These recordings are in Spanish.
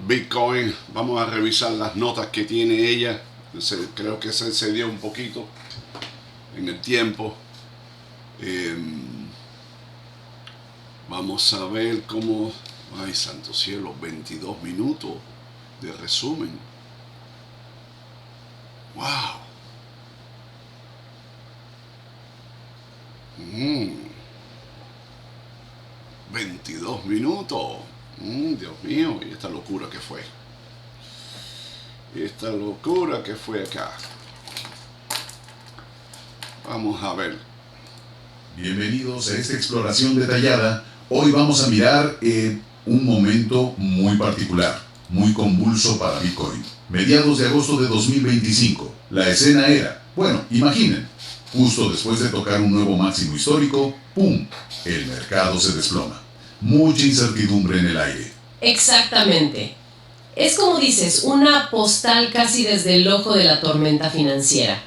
Bitcoin, vamos a revisar las notas que tiene ella. Creo que se excedió un poquito en el tiempo. Vamos a ver cómo... Ay, santo cielo, 22 minutos de resumen. ¡Wow! 22 minutos. Dios mío, y esta locura que fue. Esta locura que fue acá. Vamos a ver. Bienvenidos a esta exploración detallada. Hoy vamos a mirar un momento muy particular, muy convulso para Bitcoin. Mediados de agosto de 2025. La escena era, bueno, imaginen, justo después de tocar un nuevo máximo histórico, ¡pum!, el mercado se desploma. Mucha incertidumbre en el aire. Exactamente. Es como dices, una postal casi desde el ojo de la tormenta financiera.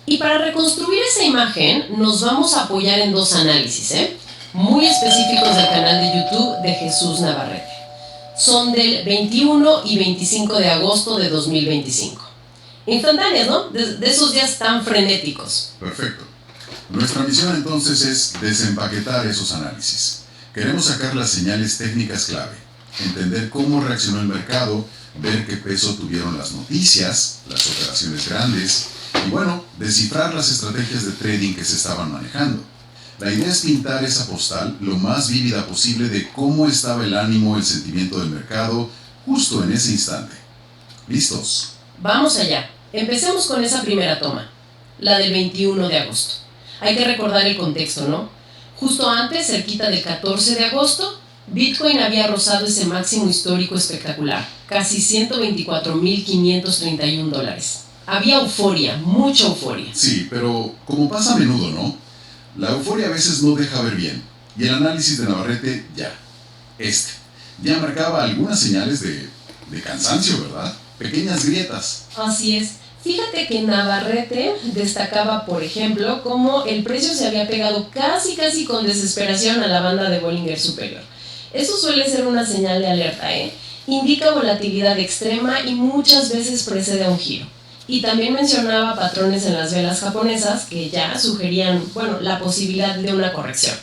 Y para reconstruir esa imagen nos vamos a apoyar en dos análisis, muy específicos del canal de YouTube de Jesús Navarrete. Son del 21 y 25 de agosto de 2025. Instantáneas, ¿no? De esos días tan frenéticos. Perfecto. Nuestra misión entonces es desempaquetar esos análisis. Queremos sacar las señales técnicas clave, entender cómo reaccionó el mercado, ver qué peso tuvieron las noticias, las operaciones grandes, y bueno, descifrar las estrategias de trading que se estaban manejando. La idea es pintar esa postal lo más vívida posible de cómo estaba el ánimo, el sentimiento del mercado, justo en ese instante. ¿Listos? Vamos allá. Empecemos con esa primera toma, la del 21 de agosto. Hay que recordar el contexto, ¿no? Justo antes, cerquita del 14 de agosto, Bitcoin había rozado ese máximo histórico espectacular, casi $124,531. Había euforia, mucha euforia. Sí, pero como pasa a menudo, ¿no? La euforia a veces no deja ver bien. Y el análisis de Navarrete ya marcaba algunas señales de cansancio, ¿verdad? Pequeñas grietas. Así es. Fíjate que Navarrete destacaba, por ejemplo, cómo el precio se había pegado casi con desesperación a la banda de Bollinger Superior. Eso suele ser una señal de alerta, Indica volatilidad extrema y muchas veces precede a un giro. Y también mencionaba patrones en las velas japonesas que ya sugerían, la posibilidad de una corrección.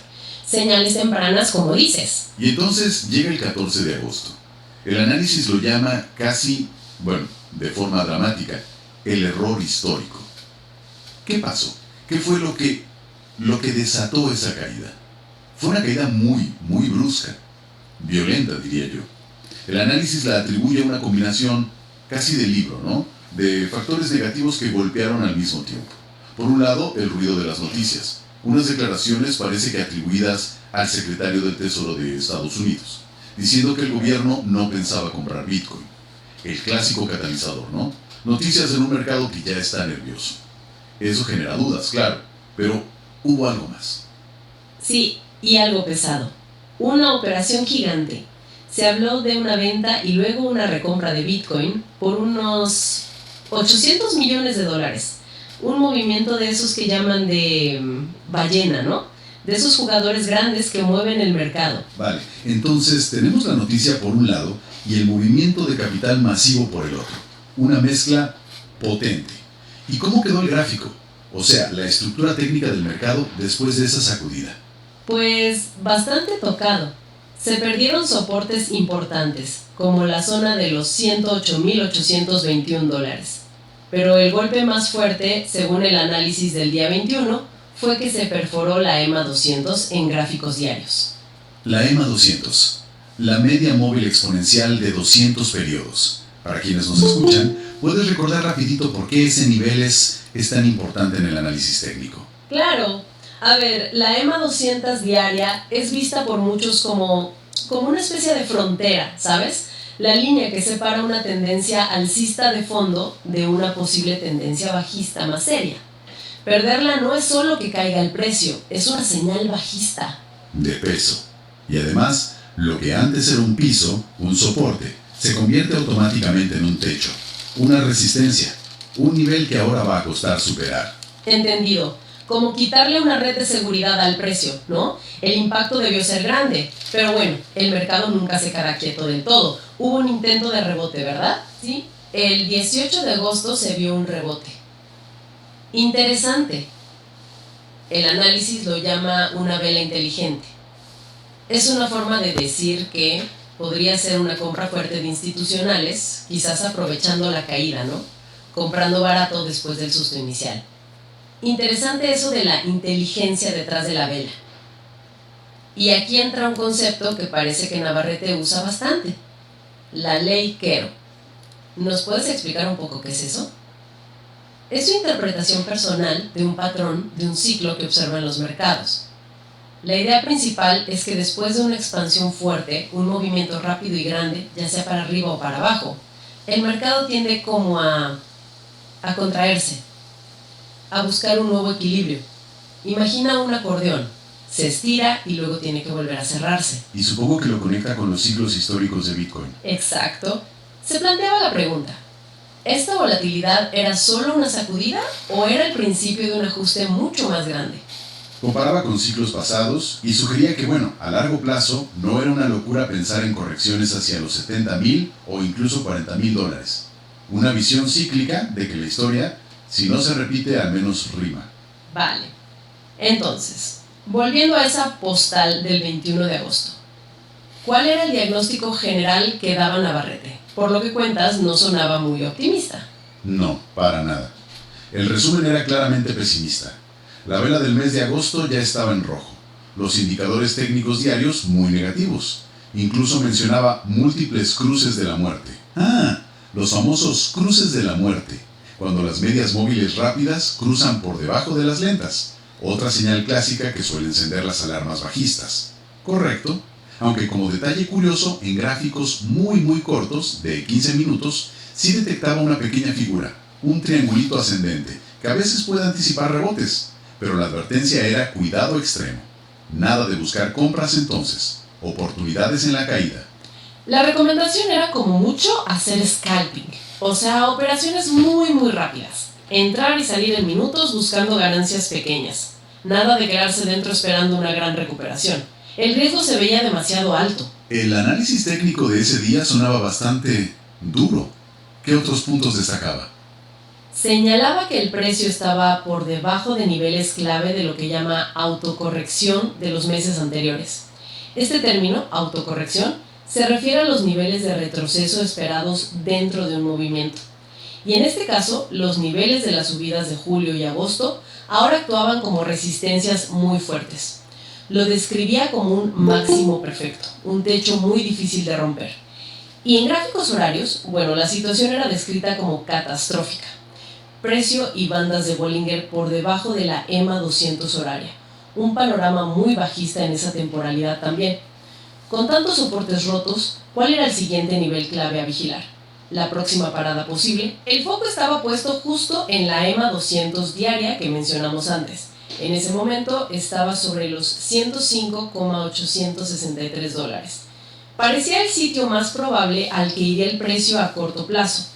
Señales tempranas, como dices. Y entonces llega el 14 de agosto. El análisis lo llama casi, de forma dramática, el error histórico. ¿Qué pasó? ¿Qué fue lo que desató esa caída? Fue una caída muy brusca, violenta, diría yo. El análisis la atribuye a una combinación casi de libro, ¿no?, de factores negativos que golpearon al mismo tiempo. Por un lado, el ruido de las noticias. Unas declaraciones parece que atribuidas al secretario del Tesoro de Estados Unidos, diciendo que el gobierno no pensaba comprar Bitcoin. El clásico catalizador, ¿no? Noticias en un mercado que ya está nervioso. Eso genera dudas, claro, pero hubo algo más. Sí, y algo pesado. Una operación gigante. Se habló de una venta y luego una recompra de Bitcoin por unos $800 millones. Un movimiento de esos que llaman de ballena, ¿no? De esos jugadores grandes que mueven el mercado. Vale, entonces tenemos la noticia por un lado y el movimiento de capital masivo por el otro. Una mezcla potente. ¿Y cómo quedó el gráfico? O sea, la estructura técnica del mercado después de esa sacudida. Pues bastante tocado. Se perdieron soportes importantes, como la zona de los $108,821. Pero el golpe más fuerte, según el análisis del día 21, fue que se perforó la EMA 200 en gráficos diarios. La EMA 200, la media móvil exponencial de 200 periodos. Para quienes nos escuchan, ¿puedes recordar rapidito por qué ese nivel es tan importante en el análisis técnico? Claro. A ver, la EMA 200 diaria es vista por muchos como una especie de frontera, ¿sabes? La línea que separa una tendencia alcista de fondo de una posible tendencia bajista más seria. Perderla no es solo que caiga el precio, es una señal bajista. De peso. Y además, lo que antes era un piso, un soporte, se convierte automáticamente en un techo, una resistencia, un nivel que ahora va a costar superar. Entendido. Como quitarle una red de seguridad al precio, ¿no? El impacto debió ser grande, pero el mercado nunca se queda quieto del todo. Hubo un intento de rebote, ¿verdad? Sí. El 18 de agosto se vio un rebote. Interesante. El análisis lo llama una vela inteligente. Es una forma de decir que podría ser una compra fuerte de institucionales, quizás aprovechando la caída, ¿no? Comprando barato después del susto inicial. Interesante eso de la inteligencia detrás de la vela. Y aquí entra un concepto que parece que Navarrete usa bastante. La ley Quero. ¿Nos puedes explicar un poco qué es eso? Es su interpretación personal de un patrón, de un ciclo que observa en los mercados. La idea principal es que después de una expansión fuerte, un movimiento rápido y grande, ya sea para arriba o para abajo, el mercado tiende como a contraerse, a buscar un nuevo equilibrio. Imagina un acordeón, se estira y luego tiene que volver a cerrarse. Y supongo que lo conecta con los ciclos históricos de Bitcoin. Exacto. Se planteaba la pregunta, ¿esta volatilidad era solo una sacudida o era el principio de un ajuste mucho más grande? Comparaba con ciclos pasados y sugería que, a largo plazo no era una locura pensar en correcciones hacia los 70,000 o incluso 40,000 dólares. Una visión cíclica de que la historia, si no se repite, al menos rima. Vale. Entonces, volviendo a esa postal del 21 de agosto. ¿Cuál era el diagnóstico general que daba Navarrete? Por lo que cuentas, no sonaba muy optimista. No, para nada. El resumen era claramente pesimista. La vela del mes de agosto ya estaba en rojo. Los indicadores técnicos diarios muy negativos. Incluso mencionaba múltiples cruces de la muerte. Los famosos cruces de la muerte, cuando las medias móviles rápidas cruzan por debajo de las lentas. Otra señal clásica que suele encender las alarmas bajistas. Correcto, aunque como detalle curioso, en gráficos muy cortos, de 15 minutos, sí detectaba una pequeña figura, un triangulito ascendente, que a veces puede anticipar rebotes. Pero la advertencia era cuidado extremo. Nada de buscar compras entonces. Oportunidades en la caída. La recomendación era como mucho hacer scalping, o sea, operaciones muy rápidas. Entrar y salir en minutos buscando ganancias pequeñas. Nada de quedarse dentro esperando una gran recuperación. El riesgo se veía demasiado alto. El análisis técnico de ese día sonaba bastante duro. ¿Qué otros puntos destacaba? Señalaba que el precio estaba por debajo de niveles clave de lo que llama autocorrección de los meses anteriores. Este término, autocorrección, se refiere a los niveles de retroceso esperados dentro de un movimiento. Y en este caso, los niveles de las subidas de julio y agosto ahora actuaban como resistencias muy fuertes. Lo describía como un máximo perfecto, un techo muy difícil de romper. Y en gráficos horarios, la situación era descrita como catastrófica. Precio y bandas de Bollinger por debajo de la EMA 200 horaria. Un panorama muy bajista en esa temporalidad también. Con tantos soportes rotos, ¿cuál era el siguiente nivel clave a vigilar? La próxima parada posible. El foco estaba puesto justo en la EMA 200 diaria que mencionamos antes. En ese momento estaba sobre los 105,863 dólares. Parecía el sitio más probable al que iría el precio a corto plazo.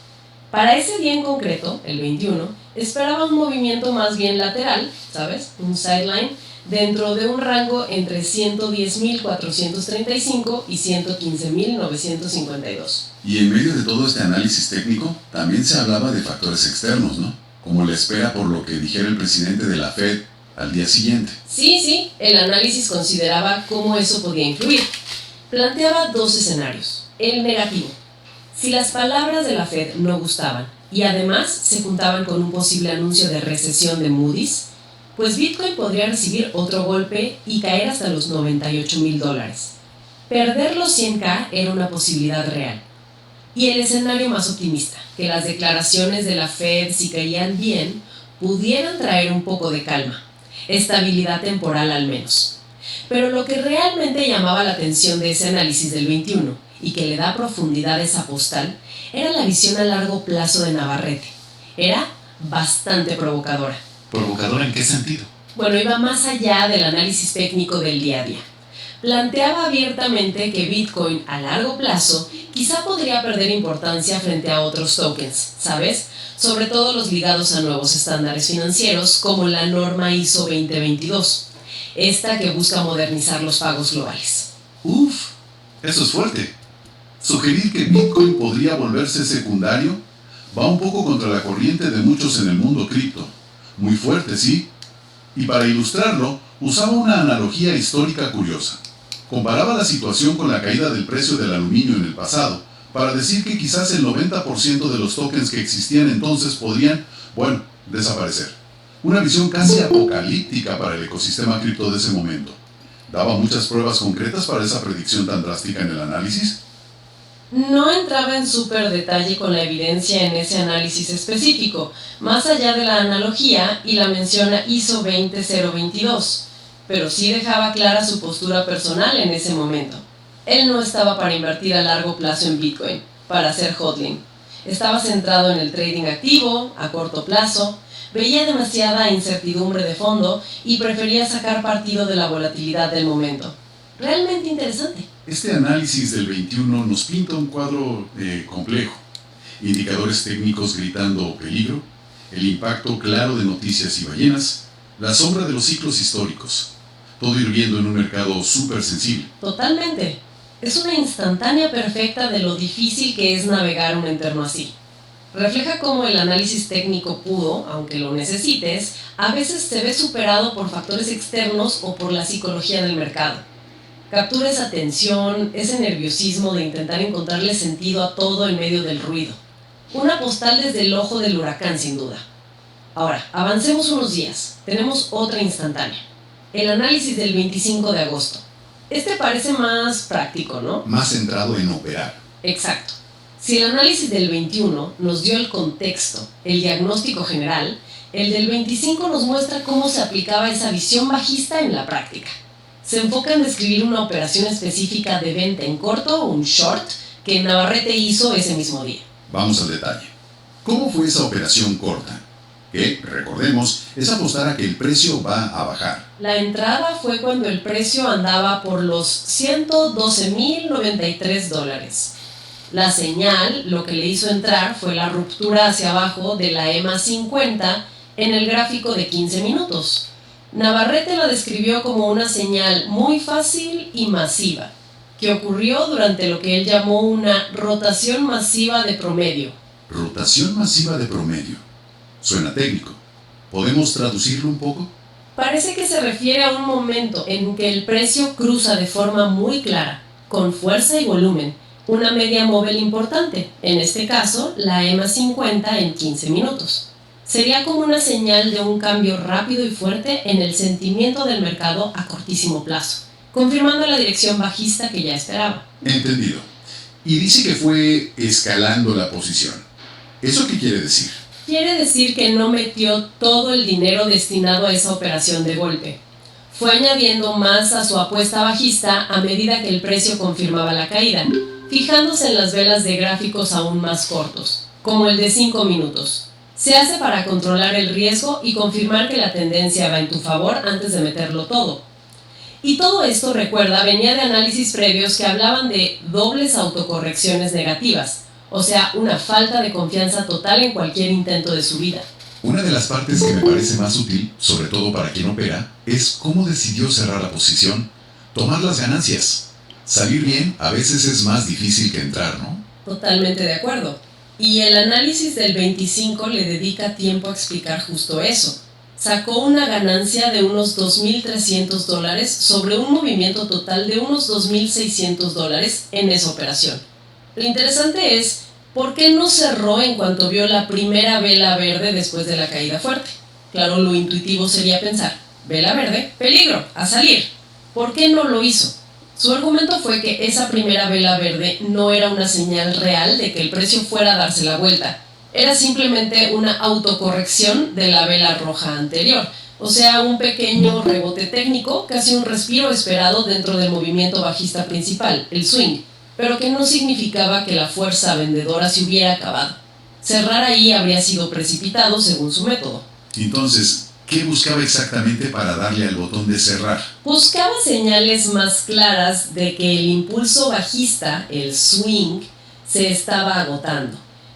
Para ese día en concreto, el 21, esperaba un movimiento más bien lateral, ¿sabes? Un sideline, dentro de un rango entre 110.435 y 115.952. Y en medio de todo este análisis técnico, también se hablaba de factores externos, ¿no? Como la espera por lo que dijera el presidente de la Fed al día siguiente. Sí, el análisis consideraba cómo eso podía influir. Planteaba dos escenarios. El negativo. Si las palabras de la Fed no gustaban y además se juntaban con un posible anuncio de recesión de Moody's, pues Bitcoin podría recibir otro golpe y caer hasta los 98,000 dólares. Perder los 100K era una posibilidad real. Y el escenario más optimista, que las declaraciones de la Fed, si caían bien, pudieran traer un poco de calma, estabilidad temporal al menos. Pero lo que realmente llamaba la atención de ese análisis del 21 y que le da profundidad a esa postal, era la visión a largo plazo de Navarrete. Era bastante provocadora. ¿Provocadora en qué sentido? Iba más allá del análisis técnico del día a día. Planteaba abiertamente que Bitcoin a largo plazo quizá podría perder importancia frente a otros tokens, ¿sabes? Sobre todo los ligados a nuevos estándares financieros como la norma ISO 2022, esta que busca modernizar los pagos globales. Uf, eso es fuerte. Sugerir que Bitcoin podría volverse secundario va un poco contra la corriente de muchos en el mundo cripto. Muy fuerte, ¿sí? Y para ilustrarlo, usaba una analogía histórica curiosa. Comparaba la situación con la caída del precio del aluminio en el pasado, para decir que quizás el 90% de los tokens que existían entonces podrían, desaparecer. Una visión casi apocalíptica para el ecosistema cripto de ese momento. ¿Daba muchas pruebas concretas para esa predicción tan drástica en el análisis? No entraba en súper detalle con la evidencia en ese análisis específico, más allá de la analogía y la mención a ISO 20022, pero sí dejaba clara su postura personal en ese momento. Él no estaba para invertir a largo plazo en Bitcoin, para hacer hodling. Estaba centrado en el trading activo, a corto plazo, veía demasiada incertidumbre de fondo y prefería sacar partido de la volatilidad del momento. Realmente interesante. Este análisis del 21 nos pinta un cuadro complejo. Indicadores técnicos gritando peligro, el impacto claro de noticias y ballenas, la sombra de los ciclos históricos. Todo hirviendo en un mercado súper sensible. Totalmente. Es una instantánea perfecta de lo difícil que es navegar un entorno así. Refleja cómo el análisis técnico pudo, aunque lo necesites, a veces se ve superado por factores externos o por la psicología del mercado. Captura esa tensión, ese nerviosismo de intentar encontrarle sentido a todo en medio del ruido. Una postal desde el ojo del huracán, sin duda. Ahora, avancemos unos días. Tenemos otra instantánea. El análisis del 25 de agosto. Este parece más práctico, ¿no? Más centrado en operar. Exacto. Si el análisis del 21 nos dio el contexto, el diagnóstico general, el del 25 nos muestra cómo se aplicaba esa visión bajista en la práctica. Se enfoca en describir una operación específica de venta en corto, un short, que Navarrete hizo ese mismo día. Vamos al detalle. ¿Cómo fue esa operación corta? Que, recordemos, es apostar a que el precio va a bajar. La entrada fue cuando el precio andaba por los $112,093. La señal, lo que le hizo entrar, fue la ruptura hacia abajo de la EMA 50 en el gráfico de 15 minutos. Navarrete la describió como una señal muy fácil y masiva, que ocurrió durante lo que él llamó una rotación masiva de promedio. Rotación masiva de promedio. Suena técnico. ¿Podemos traducirlo un poco? Parece que se refiere a un momento en que el precio cruza de forma muy clara, con fuerza y volumen, una media móvil importante, en este caso la EMA 50 en 15 minutos. Sería como una señal de un cambio rápido y fuerte en el sentimiento del mercado a cortísimo plazo, confirmando la dirección bajista que ya esperaba. Entendido. Y dice que fue escalando la posición. ¿Eso qué quiere decir? Quiere decir que no metió todo el dinero destinado a esa operación de golpe. Fue añadiendo más a su apuesta bajista a medida que el precio confirmaba la caída, fijándose en las velas de gráficos aún más cortos, como el de 5 minutos. Se hace para controlar el riesgo y confirmar que la tendencia va en tu favor antes de meterlo todo. Y todo esto, recuerda, venía de análisis previos que hablaban de dobles autocorrecciones negativas, o sea, una falta de confianza total en cualquier intento de subida. Una de las partes que me parece más útil, sobre todo para quien opera, es cómo decidió cerrar la posición, tomar las ganancias. Salir bien a veces es más difícil que entrar, ¿no? Totalmente de acuerdo. Y el análisis del 25 le dedica tiempo a explicar justo eso. Sacó una ganancia de unos $2,300 sobre un movimiento total de unos $2,600 en esa operación. Lo interesante es, ¿por qué no cerró en cuanto vio la primera vela verde después de la caída fuerte? Claro, lo intuitivo sería pensar, vela verde, peligro, a salir. ¿Por qué no lo hizo? Su argumento fue que esa primera vela verde no era una señal real de que el precio fuera a darse la vuelta. Era simplemente una autocorrección de la vela roja anterior. O sea, un pequeño rebote técnico, casi un respiro esperado dentro del movimiento bajista principal, el swing, pero que no significaba que la fuerza vendedora se hubiera acabado. Cerrar ahí habría sido precipitado según su método. Entonces, ¿qué buscaba exactamente para darle al botón de cerrar? Buscaba señales más claras de que el impulso bajista, el swing, se estaba agotando.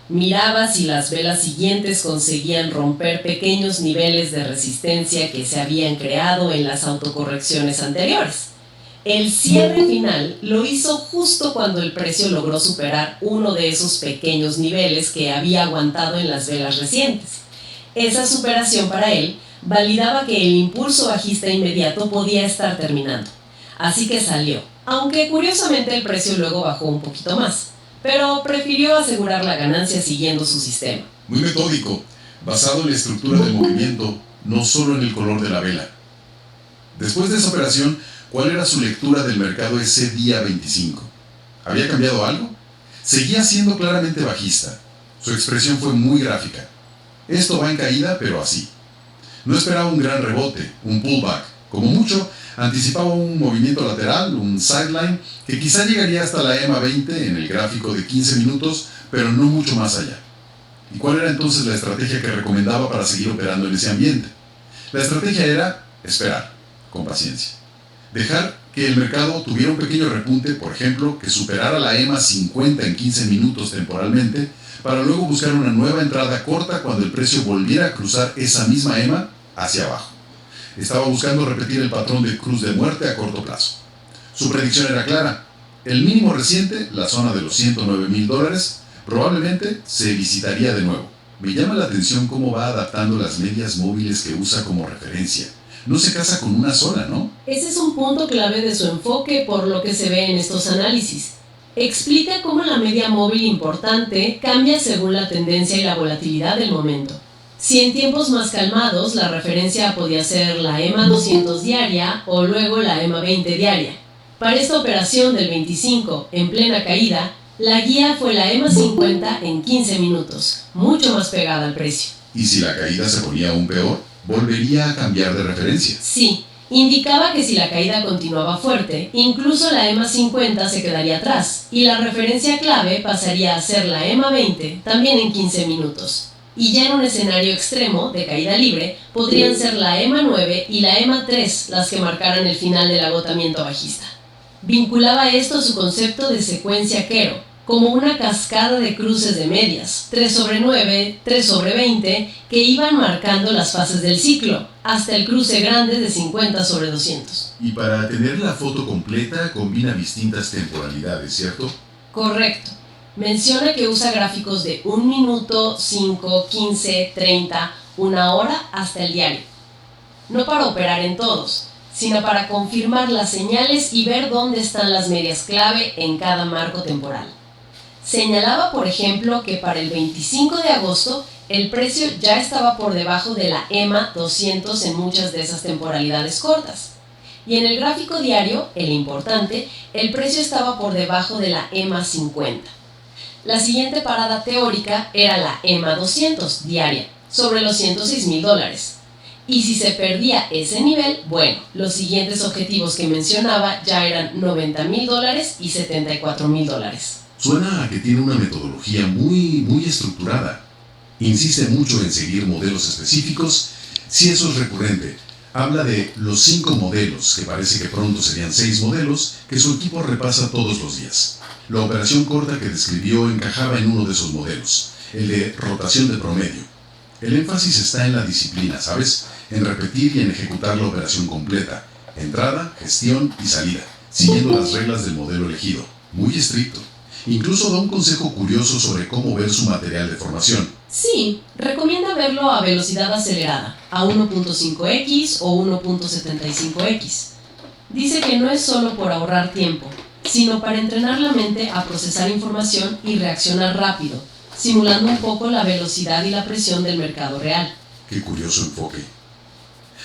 Miraba si las velas siguientes conseguían romper pequeños niveles de resistencia que se habían creado en las autocorrecciones anteriores. El cierre final lo hizo justo cuando el precio logró superar uno de esos pequeños niveles que había aguantado en las velas recientes. Esa superación para él validaba que el impulso bajista inmediato podía estar terminando. Así que salió, aunque curiosamente el precio luego bajó un poquito más, pero prefirió asegurar la ganancia siguiendo su sistema. Muy metódico, basado en la estructura del movimiento, no solo en el color de la vela. Después de esa operación, ¿cuál era su lectura del mercado ese día 25? ¿Había cambiado algo? Seguía siendo claramente bajista. Su expresión fue muy gráfica. Esto va en caída, pero así. No esperaba un gran rebote, un pullback. Como mucho, anticipaba un movimiento lateral, un sideline, que quizá llegaría hasta la EMA 20 en el gráfico de 15 minutos, pero no mucho más allá. ¿Y cuál era entonces la estrategia que recomendaba para seguir operando en ese ambiente? La estrategia era esperar, con paciencia. Dejar que el mercado tuviera un pequeño repunte, por ejemplo, que superara la EMA 50 en 15 minutos temporalmente, para luego buscar una nueva entrada corta cuando el precio volviera a cruzar esa misma EMA hacia abajo. Estaba buscando repetir el patrón de cruz de muerte a corto plazo. Su predicción era clara. El mínimo reciente, la zona de los $109,000, probablemente se visitaría de nuevo. Me llama la atención cómo va adaptando las medias móviles que usa como referencia. No se casa con una sola, ¿no? Ese es un punto clave de su enfoque por lo que se ve en estos análisis. Explica cómo la media móvil importante cambia según la tendencia y la volatilidad del momento. Si en tiempos más calmados la referencia podía ser la EMA 200 diaria o luego la EMA 20 diaria. Para esta operación del 25 en plena caída, la guía fue la EMA 50 en 15 minutos, mucho más pegada al precio. ¿Y si la caída se ponía aún peor, volvería a cambiar de referencia? Sí, indicaba que si la caída continuaba fuerte, incluso la EMA 50 se quedaría atrás y la referencia clave pasaría a ser la EMA 20 también en 15 minutos. Y ya en un escenario extremo de caída libre, podrían ser la EMA 9 y la EMA 3 las que marcaran el final del agotamiento bajista. Vinculaba esto a su concepto de secuencia Kero, como una cascada de cruces de medias, 3/9, 3/20, que iban marcando las fases del ciclo, hasta el cruce grande de 50/200. Y para tener la foto completa combina distintas temporalidades, ¿cierto? Correcto. Menciona que usa gráficos de 1 minuto, 5, 15, 30, 1 hora hasta el diario. No para operar en todos, sino para confirmar las señales y ver dónde están las medias clave en cada marco temporal. Señalaba, por ejemplo, que para el 25 de agosto el precio ya estaba por debajo de la EMA 200 en muchas de esas temporalidades cortas. Y en el gráfico diario, el importante, el precio estaba por debajo de la EMA 50. La siguiente parada teórica era la EMA 200 diaria, sobre los $106,000. Y si se perdía ese nivel, bueno, los siguientes objetivos que mencionaba ya eran $90,000 y $74,000. Suena a que tiene una metodología muy estructurada. Insiste mucho en seguir modelos específicos. Si eso es recurrente, habla de los 5 modelos, que parece que pronto serían 6 modelos, que su equipo repasa todos los días. La operación corta que describió encajaba en uno de esos modelos, el de rotación de promedio. El énfasis está en la disciplina, ¿sabes? En repetir y en ejecutar la operación completa. Entrada, gestión y salida, siguiendo las reglas del modelo elegido. Muy estricto. Incluso da un consejo curioso sobre cómo ver su material de formación. Sí, recomienda verlo a velocidad acelerada, a 1.5x o 1.75x. Dice que no es solo por ahorrar tiempo, sino para entrenar la mente a procesar información y reaccionar rápido, simulando un poco la velocidad y la presión del mercado real. Qué curioso enfoque.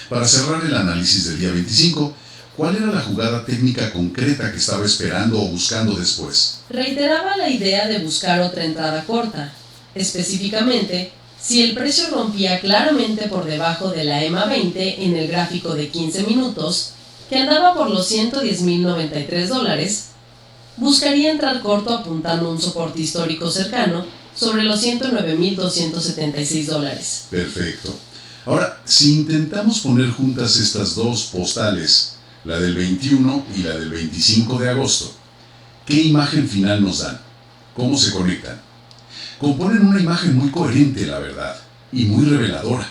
Para cerrar el análisis del día 25, ¿cuál era la jugada técnica concreta que estaba esperando o buscando después? Reiteraba la idea de buscar otra entrada corta. Específicamente, si el precio rompía claramente por debajo de la EMA 20 en el gráfico de 15 minutos, que andaba por los $110,093, buscaría entrar corto apuntando un soporte histórico cercano sobre los $109,276. Perfecto. Ahora, si intentamos poner juntas estas dos postales, la del 21 y la del 25 de agosto, ¿qué imagen final nos dan? ¿Cómo se conectan? Componen una imagen muy coherente, la verdad, y muy reveladora.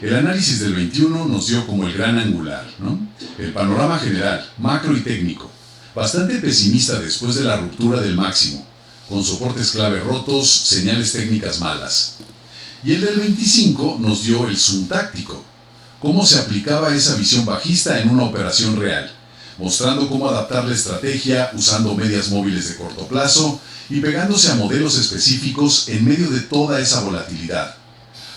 El análisis del 21 nos dio como el gran angular, ¿no? El panorama general, macro y técnico. Bastante pesimista después de la ruptura del máximo, con soportes clave rotos, señales técnicas malas. Y el del 25 nos dio el zoom táctico, cómo se aplicaba esa visión bajista en una operación real, mostrando cómo adaptar la estrategia usando medias móviles de corto plazo y pegándose a modelos específicos en medio de toda esa volatilidad.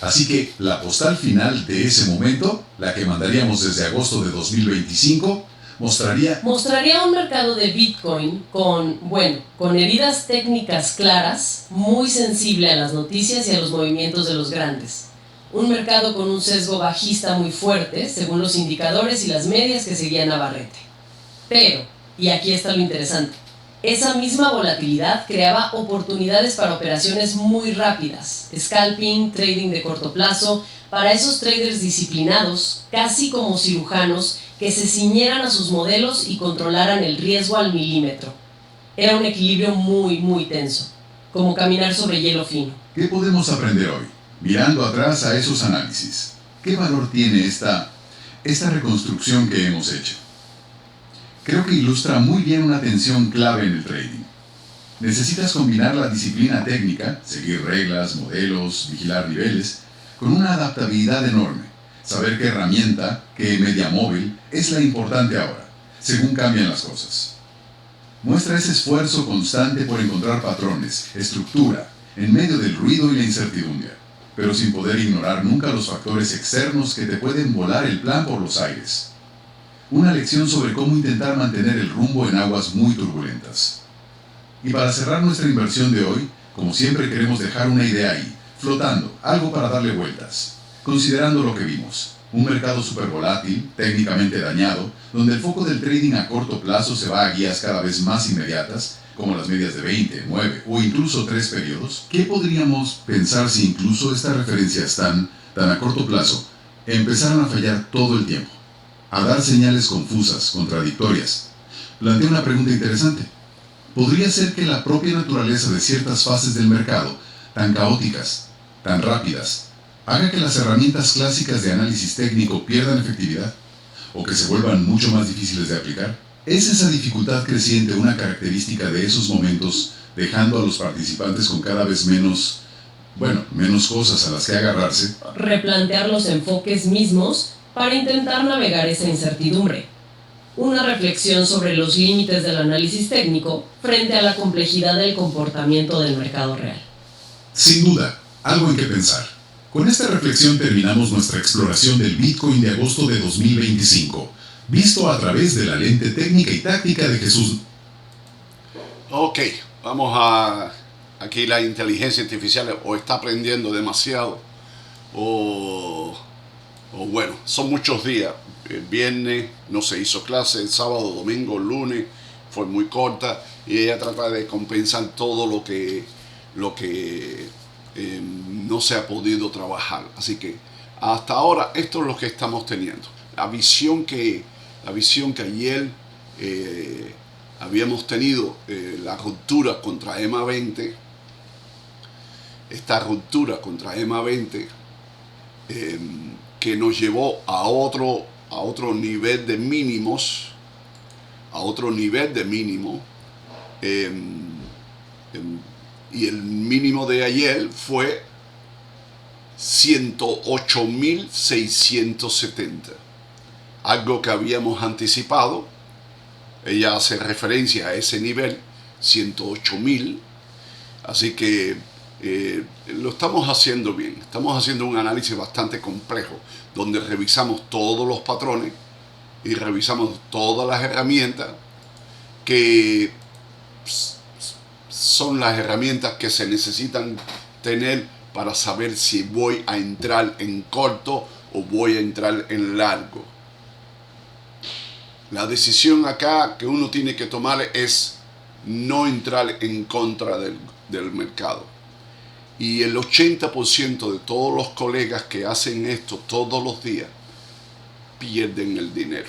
Así que la postal final de ese momento, la que mandaríamos desde agosto de 2025, mostraría un mercado de Bitcoin con heridas técnicas claras, muy sensible a las noticias y a los movimientos de los grandes. Un mercado con un sesgo bajista muy fuerte, según los indicadores y las medias que seguía Navarrete. Pero, y aquí está lo interesante, esa misma volatilidad creaba oportunidades para operaciones muy rápidas, scalping, trading de corto plazo, para esos traders disciplinados, casi como cirujanos, que se ciñeran a sus modelos y controlaran el riesgo al milímetro. Era un equilibrio muy, muy tenso, como caminar sobre hielo fino. ¿Qué podemos aprender hoy, mirando atrás a esos análisis? ¿Qué valor tiene esta reconstrucción que hemos hecho? Creo que ilustra muy bien una tensión clave en el trading. Necesitas combinar la disciplina técnica, seguir reglas, modelos, vigilar niveles, con una adaptabilidad enorme. Saber qué herramienta, qué media móvil es la importante ahora, según cambian las cosas. Muestra ese esfuerzo constante por encontrar patrones, estructura, en medio del ruido y la incertidumbre, pero sin poder ignorar nunca los factores externos que te pueden volar el plan por los aires. Una lección sobre cómo intentar mantener el rumbo en aguas muy turbulentas. Y para cerrar nuestra inversión de hoy, como siempre queremos dejar una idea ahí, flotando, algo para darle vueltas. Considerando lo que vimos, un mercado súper volátil, técnicamente dañado, donde el foco del trading a corto plazo se va a guías cada vez más inmediatas, como las medias de 20, 9 o incluso 3 periodos, ¿qué podríamos pensar si incluso estas referencias tan a corto plazo empezaran a fallar todo el tiempo? A dar señales confusas, contradictorias. Plantea una pregunta interesante. ¿Podría ser que la propia naturaleza de ciertas fases del mercado, tan caóticas, tan rápidas, haga que las herramientas clásicas de análisis técnico pierdan efectividad? ¿O que se vuelvan mucho más difíciles de aplicar? ¿Es esa dificultad creciente una característica de esos momentos, dejando a los participantes con cada vez menos cosas a las que agarrarse? Replantear los enfoques mismos para intentar navegar esa incertidumbre. Una reflexión sobre los límites del análisis técnico frente a la complejidad del comportamiento del mercado real. Sin duda, algo en que pensar. Con esta reflexión terminamos nuestra exploración del Bitcoin de agosto de 2025, visto a través de la lente técnica y táctica de Jesús. Ok, vamos a... Aquí la inteligencia artificial o está aprendiendo demasiado o bueno, son muchos días. El viernes no se hizo clase, el sábado, domingo, lunes fue muy corta y ella trata de compensar todo lo que no se ha podido trabajar. Así que hasta ahora esto es lo que estamos teniendo. La visión que ayer habíamos tenido, la ruptura contra EMA 20, esta ruptura contra EMA 20 que nos llevó a otro nivel de mínimos, y el mínimo de ayer fue 108.670, algo que habíamos anticipado. Ella hace referencia a ese nivel, 108.000, así que lo estamos haciendo bien. Estamos haciendo un análisis bastante complejo, donde revisamos todos los patrones y revisamos todas las herramientas que son las herramientas que se necesitan tener para saber si voy a entrar en corto o voy a entrar en largo. La decisión acá que uno tiene que tomar es no entrar en contra del mercado. Y el 80% de todos los colegas que hacen esto todos los días pierden el dinero.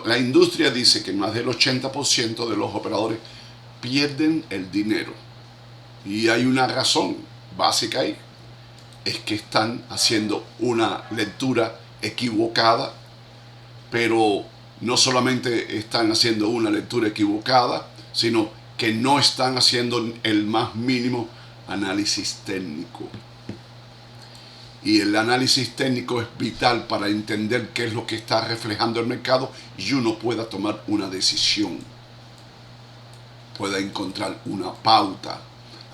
La industria dice que más del 80% de los operadores pierden el dinero. Y hay una razón básica ahí. es que están haciendo una lectura equivocada, pero no solamente están haciendo una lectura equivocada, sino que no están haciendo el más mínimo análisis técnico. Y el análisis técnico es vital para entender qué es lo que está reflejando el mercado y uno pueda tomar una decisión, pueda encontrar una pauta.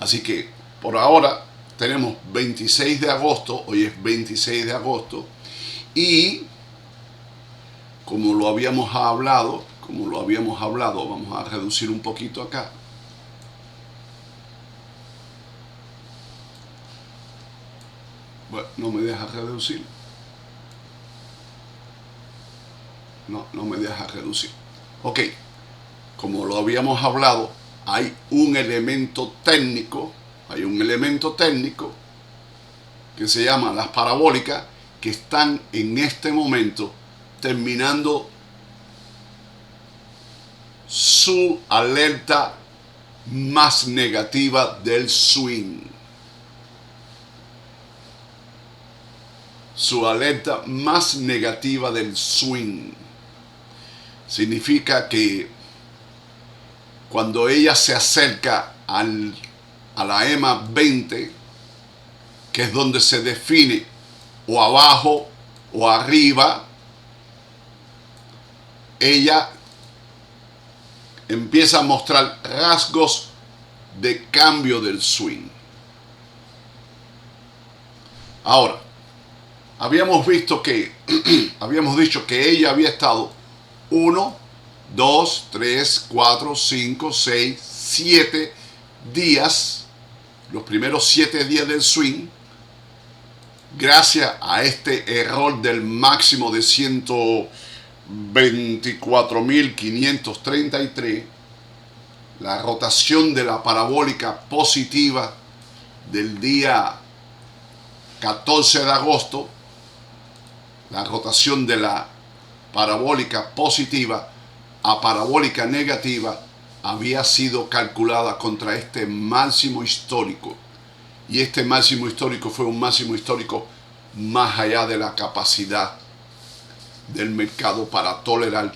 Así que por ahora tenemos 26 de agosto, hoy es 26 de agosto, y como lo habíamos hablado, vamos a reducir un poquito acá. Bueno, no me deja reducir. No me deja reducir. Ok, como lo habíamos hablado, hay un elemento técnico, que se llama las parabólicas, que están en este momento terminando su alerta más negativa del swing. Su alerta más negativa del swing. Significa que cuando ella se acerca a la EMA 20, que es donde se define o abajo o arriba, ella empieza a mostrar rasgos de cambio del swing. Ahora, habíamos dicho que ella había estado 1, 2, 3, 4, 5, 6, 7 días, los primeros 7 días del swing, gracias a este error del máximo de 124.533, la rotación de la parabólica positiva del día 14 de agosto, la rotación de la parabólica positiva a parabólica negativa había sido calculada contra este máximo histórico. Y este máximo histórico fue un máximo histórico más allá de la capacidad del mercado para tolerar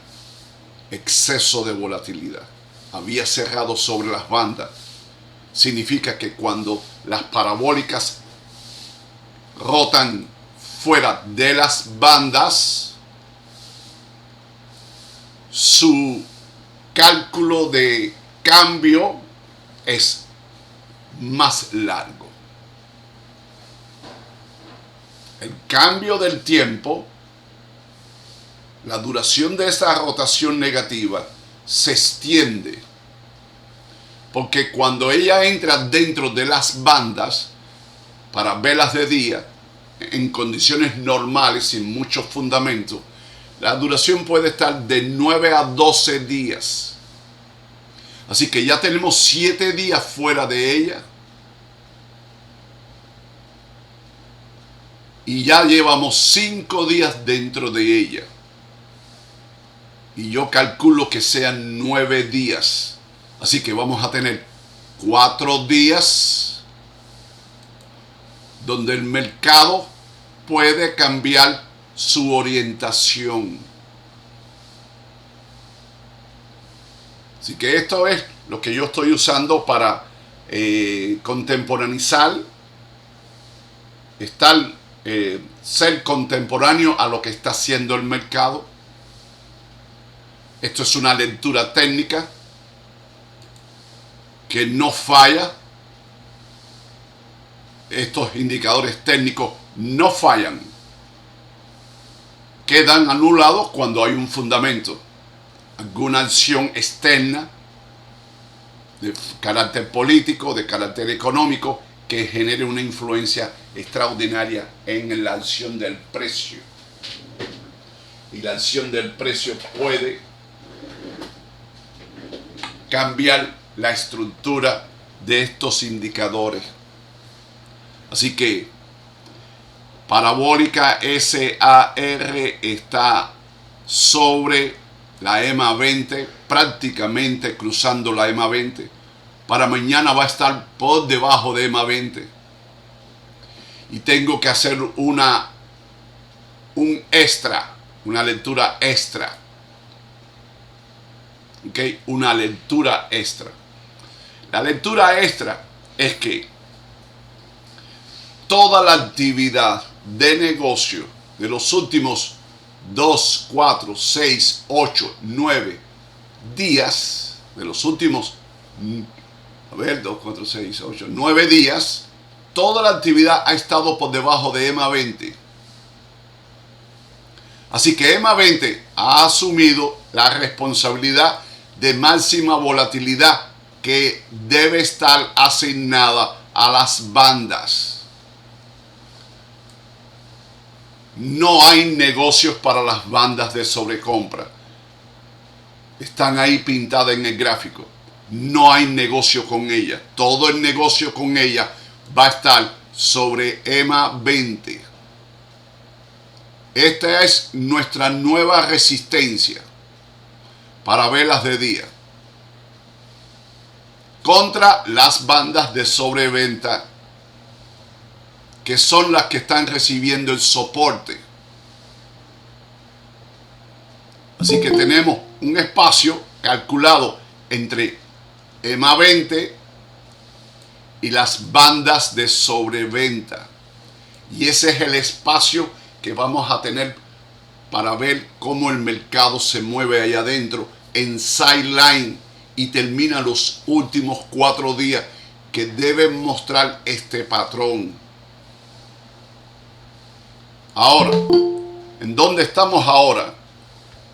exceso de volatilidad. Había cerrado sobre las bandas. Significa que cuando las parabólicas rotan fuera de las bandas, su cálculo de cambio es más largo. El cambio del tiempo, la duración de esa rotación negativa se extiende, porque cuando ella entra dentro de las bandas para velas de día en condiciones normales sin mucho fundamento, la duración puede estar de 9 a 12 días. Así que ya tenemos 7 días fuera de ella. Y ya llevamos 5 días dentro de ella. Y yo calculo que sean 9 días. Así que vamos a tener 4 días donde el mercado puede cambiar su orientación. Así que esto es lo que yo estoy usando para contemporaneizar, ser contemporáneo a lo que está haciendo el mercado. Esto es una lectura técnica que no falla. Estos indicadores técnicos no fallan. Quedan anulados cuando hay un fundamento, alguna acción externa de carácter político, de carácter económico, que genere una influencia extraordinaria en la acción del precio. Y la acción del precio puede cambiar la estructura de estos indicadores. Así que parabólica SAR está sobre la EMA 20, prácticamente cruzando la EMA 20. Para mañana va a estar por debajo de EMA 20. y tengo que hacer una lectura extra. ¿Ok? Una lectura extra. La lectura extra es que toda la actividad de negocio de los últimos 2, 4, 6, 8, 9 días, de los últimos, 2, 4, 6, 8, 9 días, toda la actividad ha estado por debajo de EMA 20. Así que EMA 20 ha asumido la responsabilidad de máxima volatilidad que debe estar asignada a las bandas. No hay negocios para las bandas de sobrecompra. Están ahí pintadas en el gráfico. No hay negocio con ella. Todo el negocio con ella va a estar sobre EMA 20. Esta es nuestra nueva resistencia para velas de día contra las bandas de sobreventa, que son las que están recibiendo el soporte. Así que tenemos un espacio calculado entre EMA 20 y las bandas de sobreventa. Y ese es el espacio que vamos a tener para ver cómo el mercado se mueve allá adentro en sideline y termina los últimos 4 días que deben mostrar este patrón. Ahora, ¿en dónde estamos ahora?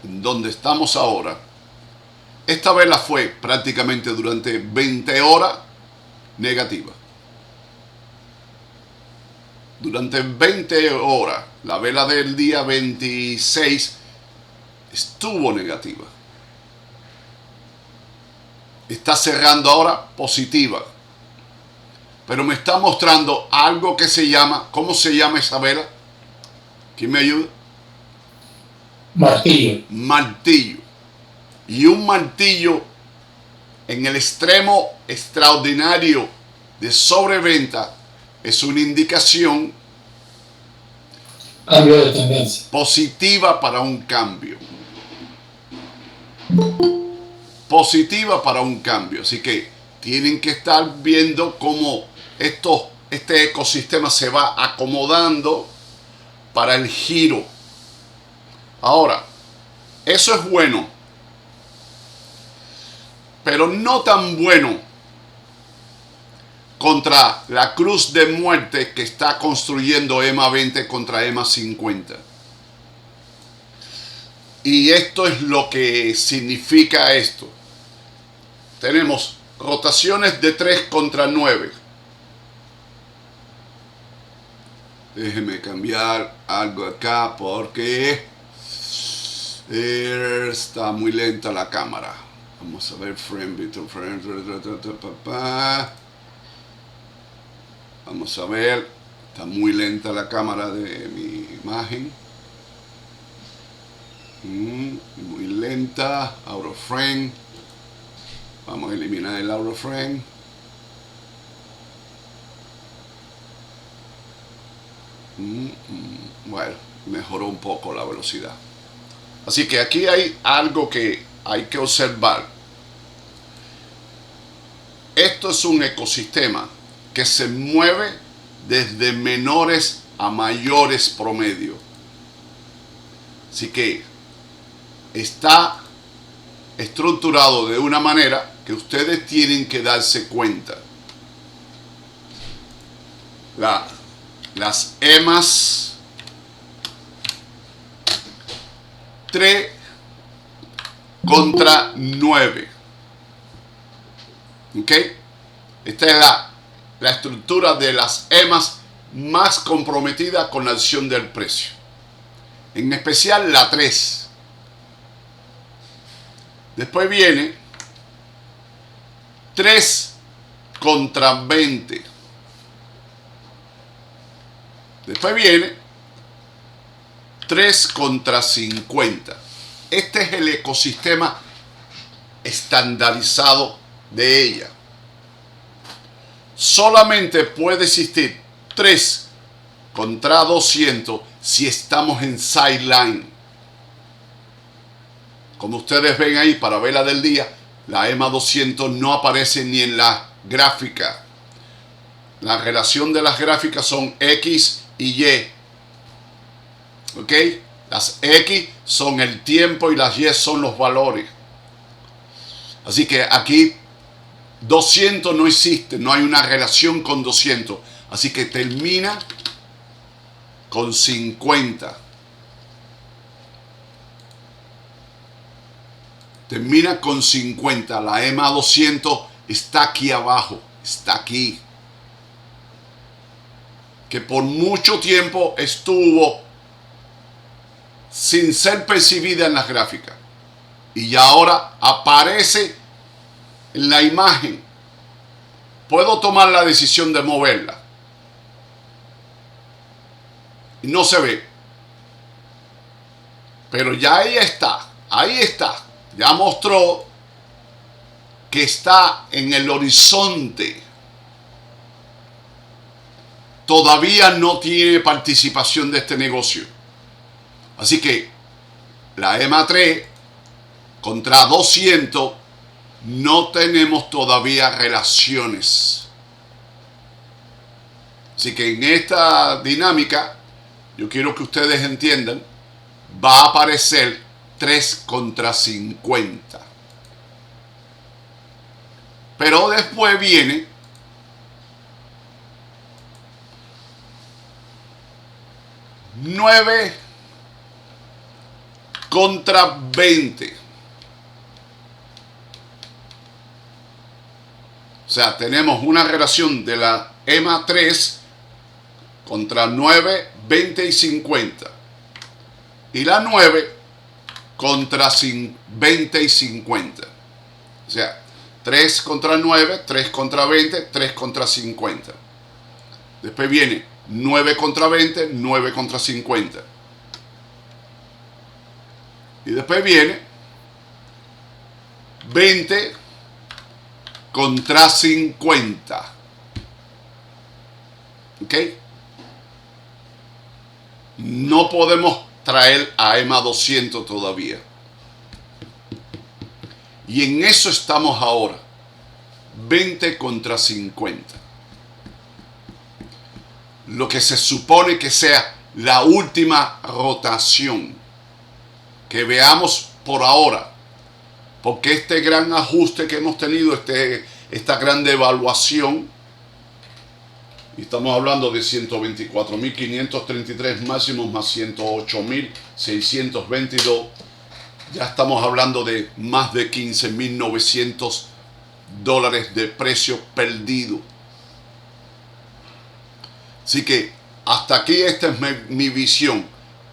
En dónde estamos ahora. Esta vela fue prácticamente durante 20 horas negativa. Durante 20 horas, la vela del día 26 estuvo negativa. Está cerrando ahora positiva. Pero me está mostrando algo que se llama, ¿cómo se llama esa vela? ¿Quién me ayuda? Martillo. Martillo. Y un martillo en el extremo extraordinario de sobreventa es una indicación Cambio de tendencia. positiva para un cambio. Positiva para un cambio. Así que tienen que estar viendo cómo este ecosistema se va acomodando para el giro. Ahora, eso es bueno, pero no tan bueno contra la cruz de muerte que está construyendo EMA 20 contra EMA 50. Y esto es lo que significa esto. Tenemos rotaciones de 3 contra 9. Déjeme cambiar algo acá porque está muy lenta la cámara. Vamos a ver frame. Vamos a ver. Está muy lenta la cámara de mi imagen. Muy lenta. Out of frame. Vamos a eliminar el out of frame. Bueno, mejoró un poco la velocidad. Así que aquí hay algo que hay que observar. Esto es un ecosistema que se mueve desde menores a mayores promedio. Así que está estructurado de una manera que ustedes tienen que darse cuenta. Las EMAs 3 contra 9. ¿Ok? Esta es la estructura de las EMAs más comprometida con la acción del precio. En especial la 3. Después viene 3 contra 20. Después viene 3 contra 50. Este es el ecosistema estandarizado de ella. Solamente puede existir 3 contra 200 si estamos en sideline. Como ustedes ven ahí, para ver la del día, la EMA 200 no aparece ni en la gráfica. La relación de las gráficas son X y Y. ¿Ok? Las X son el tiempo y las Y son los valores. Así que aquí 200 no existe, no hay una relación con 200. Así que termina con 50. Termina con 50. La EMA 200 está aquí abajo, está aquí. Que por mucho tiempo estuvo sin ser percibida en las gráficas. Y ya ahora aparece en la imagen. Puedo tomar la decisión de moverla. Y no se ve. Pero ya ahí está. Ahí está. Ya mostró que está en el horizonte. Todavía no tiene participación de este negocio. Así que la EMA 3 contra 200 no tenemos todavía relaciones. Así que en esta dinámica, yo quiero que ustedes entiendan, va a aparecer 3 contra 50. Pero después viene $9 contra 20. O sea, tenemos una relación de la EMA 3 contra 9, 20 y 50. Y la 9 contra 20 y 50. O sea, 3 contra 9, 3 contra 20, 3 contra 50. Después viene 9 contra 20, 9 contra 50. Y después viene 20 contra 50. ¿Ok? No podemos traer a EMA 200 todavía. Y en eso estamos ahora. 20 contra 50. Lo que se supone que sea la última rotación que veamos por ahora. Porque este gran ajuste que hemos tenido, esta gran devaluación, y estamos hablando de 124.533 máximos más 108.622, ya estamos hablando de más de $15.900 de precio perdido. Así que hasta aquí esta es mi visión.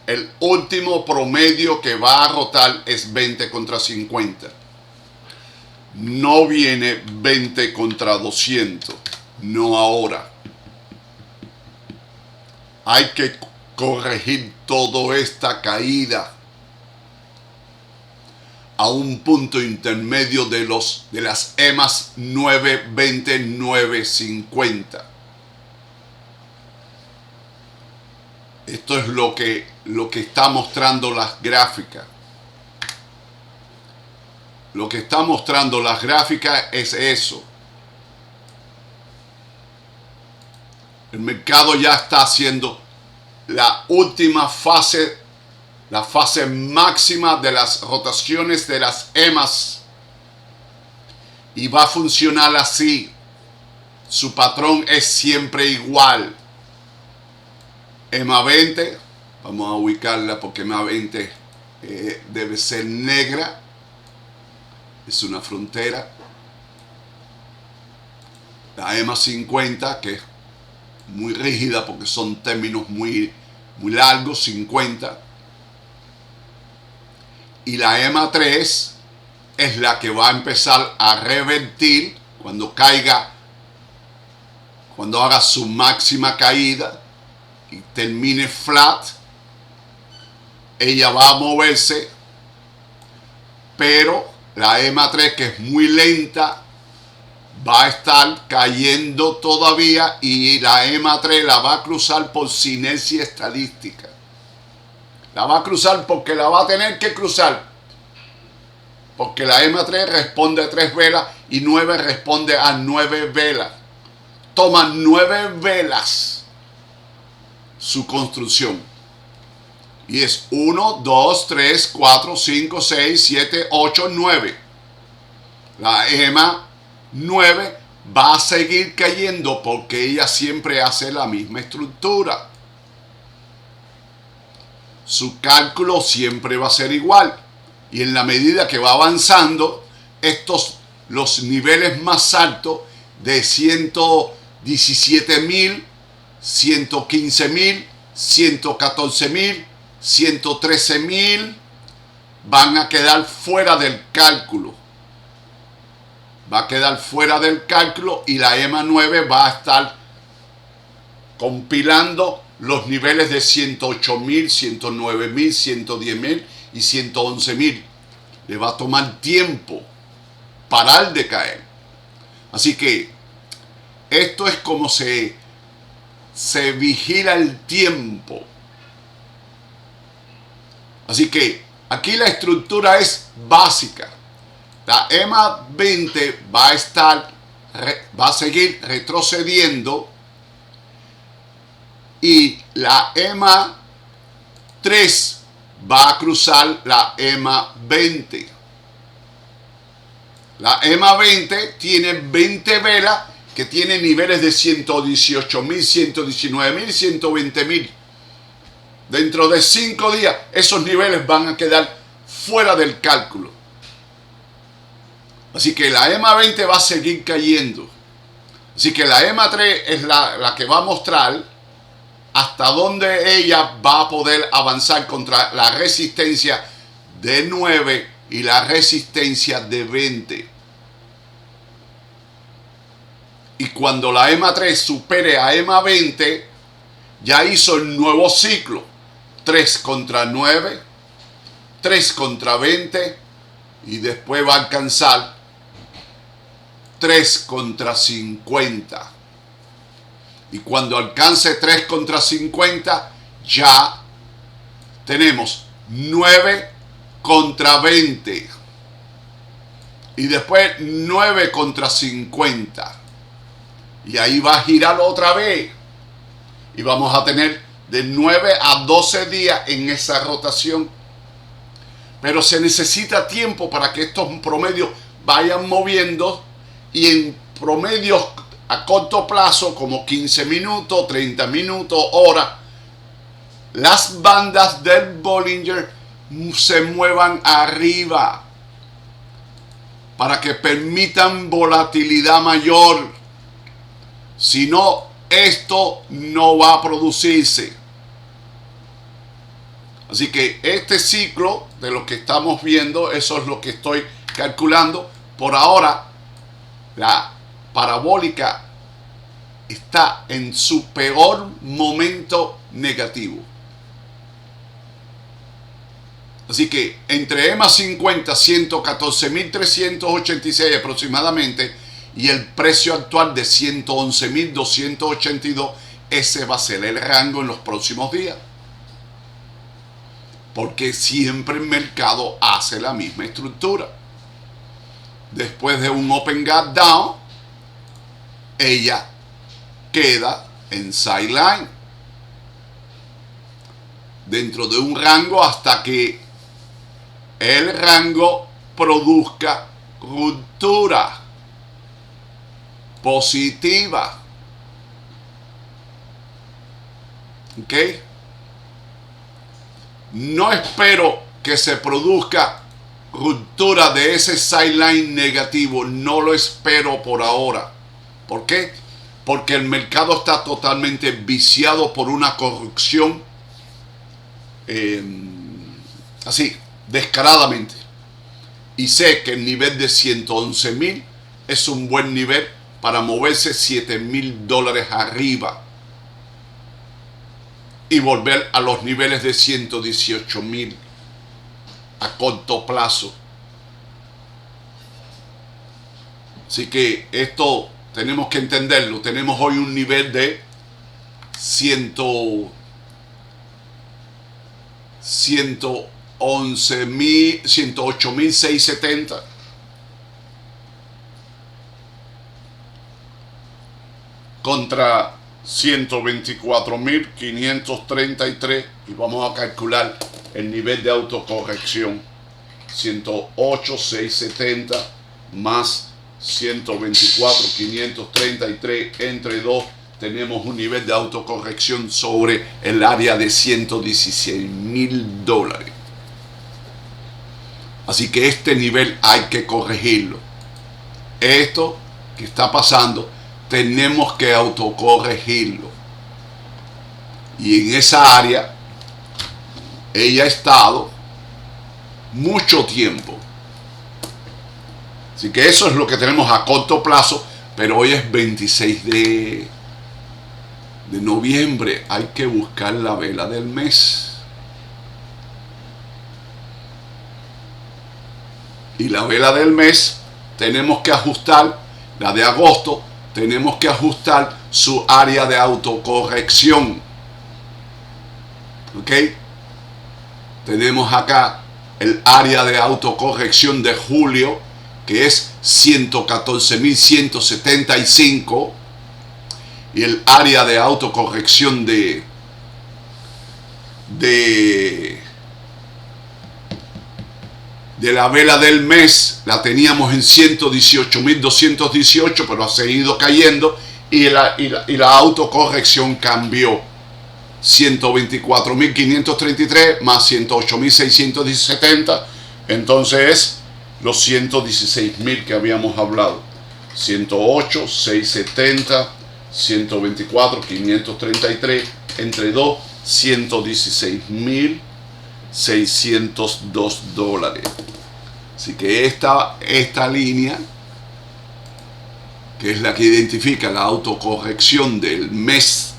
El último promedio que va a rotar es 20 contra 50. No viene 20 contra 200. No ahora. Hay que corregir toda esta caída a un punto intermedio de las EMAs 920, 950. Esto es lo que está mostrando las gráficas. Lo que está mostrando las gráficas es eso. El mercado ya está haciendo la última fase, la fase máxima de las rotaciones de las EMAs. Y va a funcionar así. Su patrón es siempre igual. EMA 20, vamos a ubicarla porque EMA 20 debe ser negra. Es una frontera. La EMA 50, que es muy rígida porque son términos muy largos, 50. Y la EMA 3 es la que va a empezar a revertir cuando caiga, cuando haga su máxima caída y termine flat. Ella va a moverse, pero la EMA 3, que es muy lenta, va a estar cayendo todavía y la EMA 3 la va a cruzar por sinergia estadística. La va a cruzar porque la va a tener que cruzar. Porque la EMA 3 responde a 3 velas y 9 responde a 9 velas. Toma 9 velas su construcción. Y es 1, 2, 3, 4, 5, 6, 7, 8, 9. La EMA 9 va a seguir cayendo porque ella siempre hace la misma estructura. Su cálculo siempre va a ser igual. Y en la medida que va avanzando, los niveles más altos de 117.000, 115.000, 114.000, 113.000 van a quedar fuera del cálculo. Va a quedar fuera del cálculo y la EMA 9 va a estar compilando los niveles de 108.000, 109.000, 110.000 y 111.000. Le va a tomar tiempo parar de caer. Así que esto es como se vigila el tiempo. Así que aquí la estructura es básica. La EMA 20 va a seguir retrocediendo y la EMA 3 va a cruzar la EMA 20. La EMA 20 tiene 20 velas que tienen niveles de 118.000, 119.000, 120.000. Dentro de 5 días esos niveles van a quedar fuera del cálculo. Así que la EMA 20 va a seguir cayendo. Así que la EMA 3 es la que va a mostrar hasta dónde ella va a poder avanzar contra la resistencia de 9 y la resistencia de 20. Y cuando la EMA 3 supere a EMA 20, ya hizo el nuevo ciclo. 3 contra 9, 3 contra 20 y después va a alcanzar 3 contra 50. Y cuando alcance 3 contra 50, ya tenemos 9 contra 20. Y después 9 contra 50. Y ahí va a girar otra vez. Y vamos a tener de 9 a 12 días en esa rotación. Pero se necesita tiempo para que estos promedios vayan moviendo. Y en promedios a corto plazo, como 15 minutos, 30 minutos, hora, las bandas del Bollinger se muevan arriba para que permitan volatilidad mayor. Si no, esto no va a producirse. Así que este ciclo de lo que estamos viendo, eso es lo que estoy calculando. Por ahora, la parabólica está en su peor momento negativo. Así que entre EMA 50, 114.386 aproximadamente, y el precio actual de 111.282, ese va a ser el rango en los próximos días. Porque siempre el mercado hace la misma estructura. Después de un open gap down, ella queda en sideline dentro de un rango hasta que el rango produzca ruptura positiva. ¿Ok? No espero que se produzca ruptura de ese sideline negativo. No lo espero por ahora. ¿Por qué? Porque el mercado está totalmente viciado por una corrección así, descaradamente. Y sé que el nivel de 111.000 es un buen nivel para moverse $7.000 arriba y volver a los niveles de 118.000 a corto plazo. Así que esto tenemos que entenderlo. Tenemos hoy un nivel de 108.670 contra 124.533, y vamos a calcular el nivel de autocorrección. 108.670 más 124.533 entre 2, tenemos un nivel de autocorrección sobre el área de $116,000. Así que este nivel hay que corregirlo. Esto que está pasando tenemos que autocorregirlo. Y en esa área ella ha estado mucho tiempo. Así que eso es lo que tenemos a corto plazo, pero hoy es 26 de noviembre. Hay que buscar la vela del mes. Y la vela del mes tenemos que ajustar, la de agosto, tenemos que ajustar su área de autocorrección. ¿Ok? Tenemos acá el área de autocorrección de julio, que es 114.175, y el área de autocorrección de la vela del mes la teníamos en 118.218, pero ha seguido cayendo, y la autocorrección cambió. 124.533 más 108.670, entonces los 116.000 que habíamos hablado. 108.670, 124.533 entre 2, $116.602. Así que esta línea, que es la que identifica la autocorrección del mes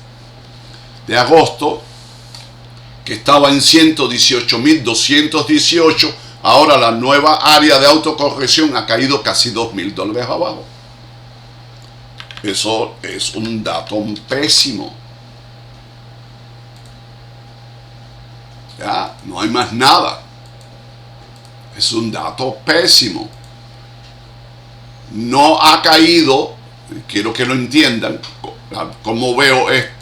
de agosto, que estaba en 118.218, ahora la nueva área de autocorrección ha caído casi $2,000 abajo. Eso es un dato pésimo. Ya, no hay más nada. Es un dato pésimo. No ha caído, quiero que lo entiendan, como veo esto.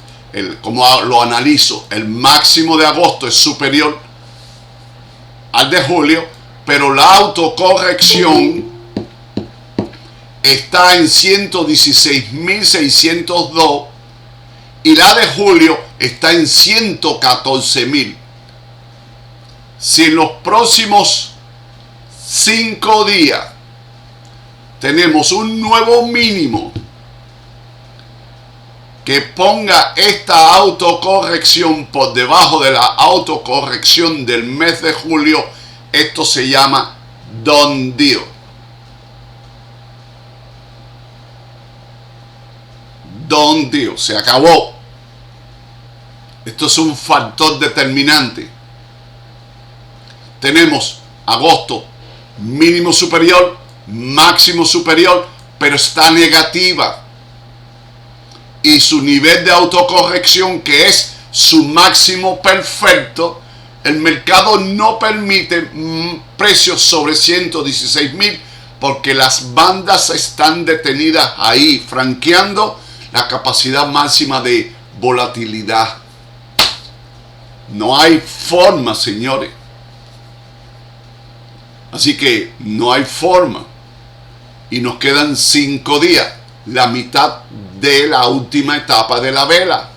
Como lo analizo, el máximo de agosto es superior al de julio, pero la autocorrección está en 116.602 y la de julio está en 114.000. Si en los próximos 5 días tenemos un nuevo mínimo que ponga esta autocorrección por debajo de la autocorrección del mes de julio, esto se llama done deal. Done deal, se acabó. Esto es un factor determinante. Tenemos agosto mínimo superior, máximo superior, pero está negativa. Y su nivel de autocorrección, que es su máximo perfecto, el mercado no permite precios sobre 116.000 porque las bandas están detenidas ahí, franqueando la capacidad máxima de volatilidad. No hay forma, señores. Así que no hay forma. Y nos quedan 5 días. La mitad de la última etapa de la vela.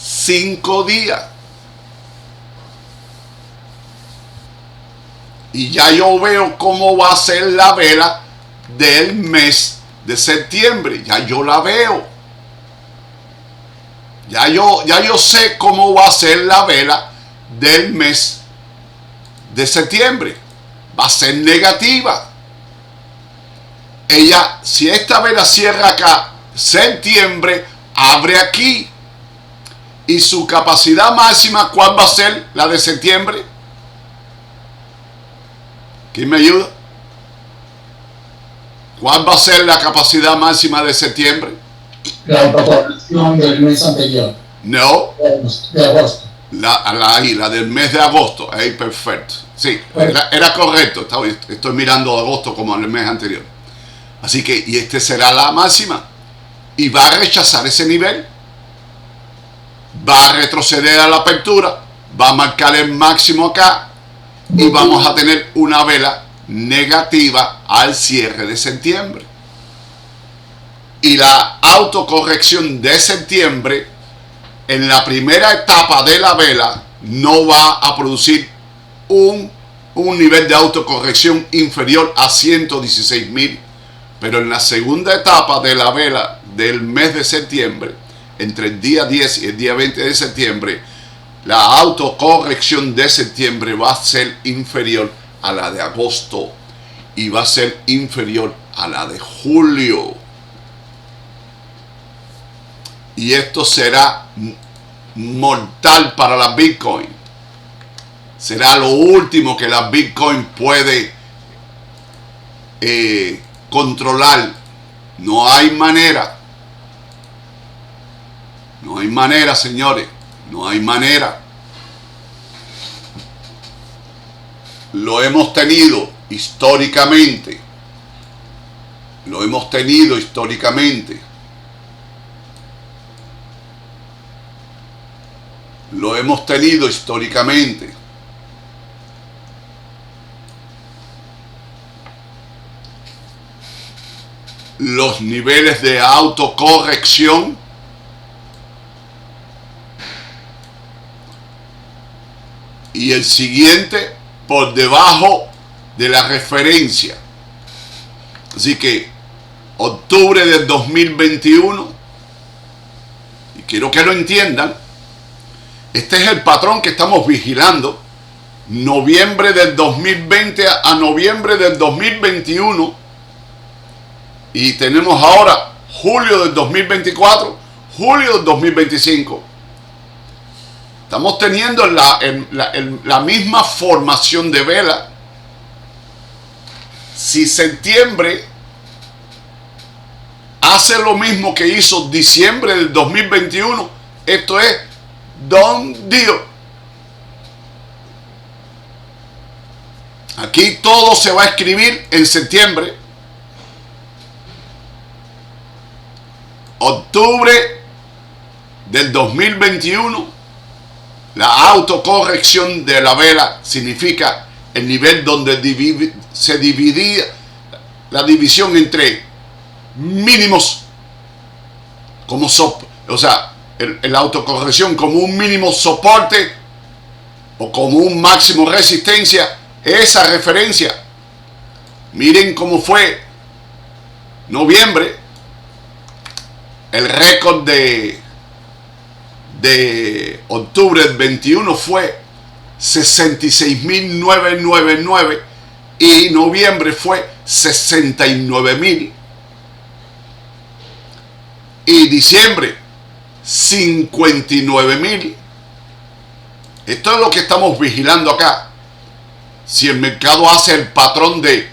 5 días. Y ya yo veo cómo va a ser la vela del mes de septiembre. Ya yo la veo. Ya yo sé cómo va a ser la vela del mes de septiembre. Va a ser negativa. Ella, si esta vela cierra acá, septiembre, abre aquí. ¿Y su capacidad máxima cuál va a ser la de septiembre? ¿Quién me ayuda? ¿Cuál va a ser la capacidad máxima de septiembre? La autocorrección del mes anterior. No. De agosto. La del mes de agosto. Ahí, perfecto. Sí, era correcto. Estoy mirando agosto como el mes anterior. Así que, y este será la máxima. Y va a rechazar ese nivel. Va a retroceder a la apertura. Va a marcar el máximo acá. Y vamos a tener una vela negativa al cierre de septiembre. Y la autocorrección de septiembre, en la primera etapa de la vela, no va a producir un nivel de autocorrección inferior a 116.000. Pero en la segunda etapa de la vela del mes de septiembre, entre el día 10 y el día 20 de septiembre, la autocorrección de septiembre va a ser inferior a la de agosto y va a ser inferior a la de julio. Y esto será mortal para la Bitcoin. Será lo último que la Bitcoin puede controlar. No hay manera. No hay manera, señores. No hay manera. Lo hemos tenido históricamente. Lo hemos tenido históricamente. Lo hemos tenido históricamente. Los niveles de autocorrección y el siguiente por debajo de la referencia. Así que octubre del 2021, y quiero que lo entiendan, este es el patrón que estamos vigilando. Noviembre del 2020 a noviembre del 2021. Y tenemos ahora julio del 2024, julio del 2025. Estamos teniendo la misma formación de vela. Si septiembre hace lo mismo que hizo diciembre del 2021, esto es don Dios. Aquí todo se va a escribir en septiembre. Octubre del 2021, la autocorrección de la vela significa el nivel donde se dividía la división entre mínimos, como la autocorrección como un mínimo soporte o como un máximo resistencia. Esa referencia, miren cómo fue noviembre. El récord de octubre del 21 fue 66.999 y noviembre fue 69.000 y diciembre 59.000. Esto es lo que estamos vigilando acá. Si el mercado hace el patrón de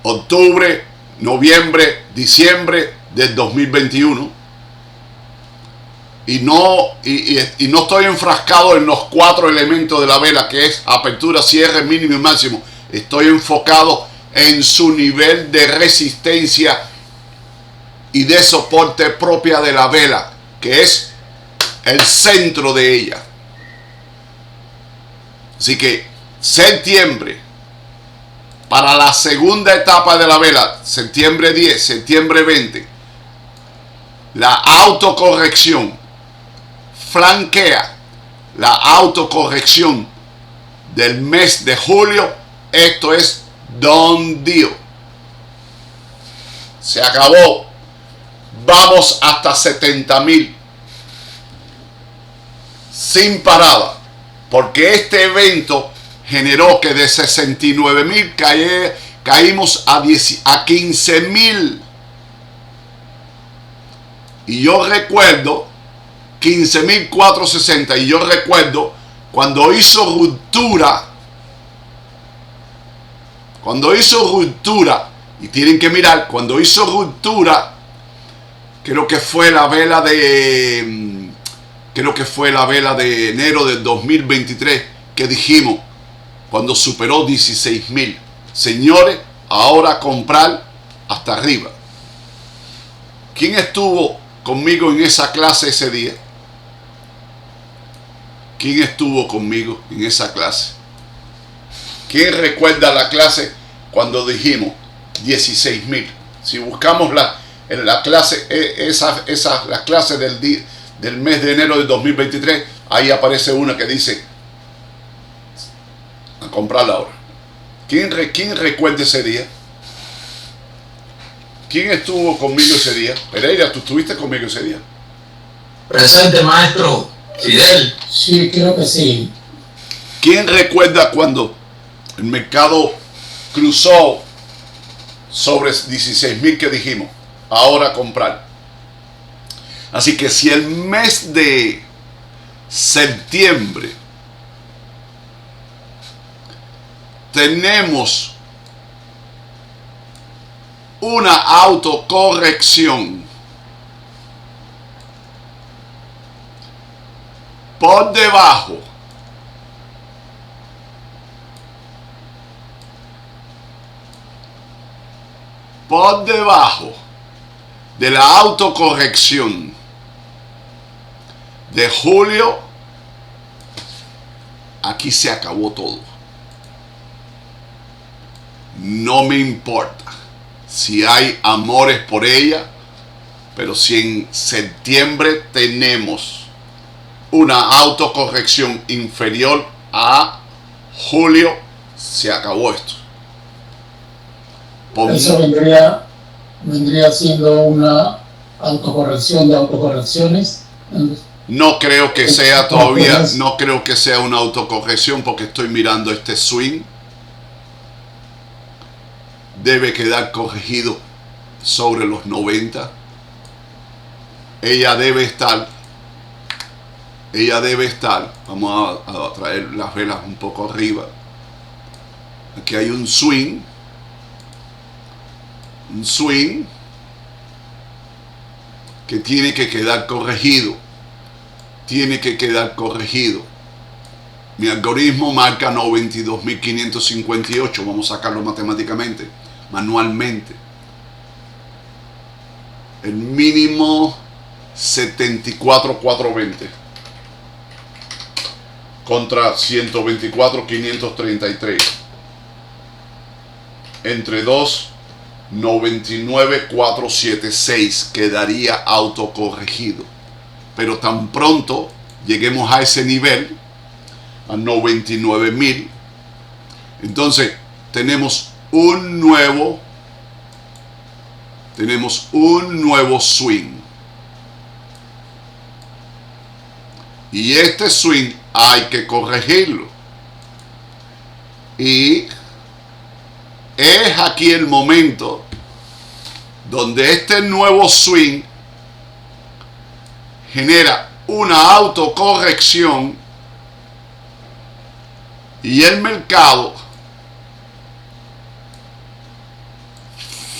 octubre, noviembre, diciembre del 2021 y no estoy enfrascado en los 4 elementos de la vela, que es apertura, cierre, mínimo y máximo. Estoy enfocado en su nivel de resistencia y de soporte propia de la vela, que es el centro de ella. Así que septiembre, para la segunda etapa de la vela, septiembre 10, septiembre 20, la autocorrección flanquea la autocorrección del mes de julio. Esto es don Dios. Se acabó. Vamos hasta 70.000 sin parada, porque este evento generó que de 69.000 caímos a 15.000. Y yo recuerdo 15.460. Y yo recuerdo cuando hizo ruptura Y tienen que mirar, cuando hizo ruptura, creo que fue la vela de enero del 2023 que dijimos, cuando superó 16,000. Señores, ahora comprar hasta arriba. ¿Quién estuvo conmigo en esa clase ese día? ¿Quién estuvo conmigo en esa clase? ¿Quién recuerda la clase cuando dijimos 16,000? Si buscamos la clase, la clase del mes de enero del 2023, ahí aparece una que dice a comprarla ahora. ¿Quién recuerda ese día? ¿Quién estuvo conmigo ese día? Pereira, ¿tú estuviste conmigo ese día? Presente, maestro. Fidel. Sí, creo que sí. ¿Quién recuerda cuando el mercado cruzó sobre 16,000 que dijimos? Ahora comprar. Así que si el mes de septiembre tenemos una autocorrección por debajo de la autocorrección de julio, aquí se acabó todo. No me importa si hay amores por ella, pero si en septiembre tenemos una autocorrección inferior a julio, se acabó esto. Eso vendría siendo una autocorrección de autocorrecciones. No creo que sea todavía, no creo que sea una autocorrección, porque estoy mirando este swing. Debe quedar corregido sobre los 90. Ella debe estar, vamos a traer las velas un poco arriba. Aquí hay un swing que tiene que quedar corregido. Mi algoritmo marca 92.558. Vamos a sacarlo matemáticamente, manualmente. El mínimo 74,420 contra 124,533. Entre 2, 99,476 quedaría autocorregido. Pero tan pronto lleguemos a ese nivel, a 99,000, entonces tenemos un nuevo swing. Y este swing hay que corregirlo. Y es aquí el momento donde este nuevo swing genera una autocorrección y el mercado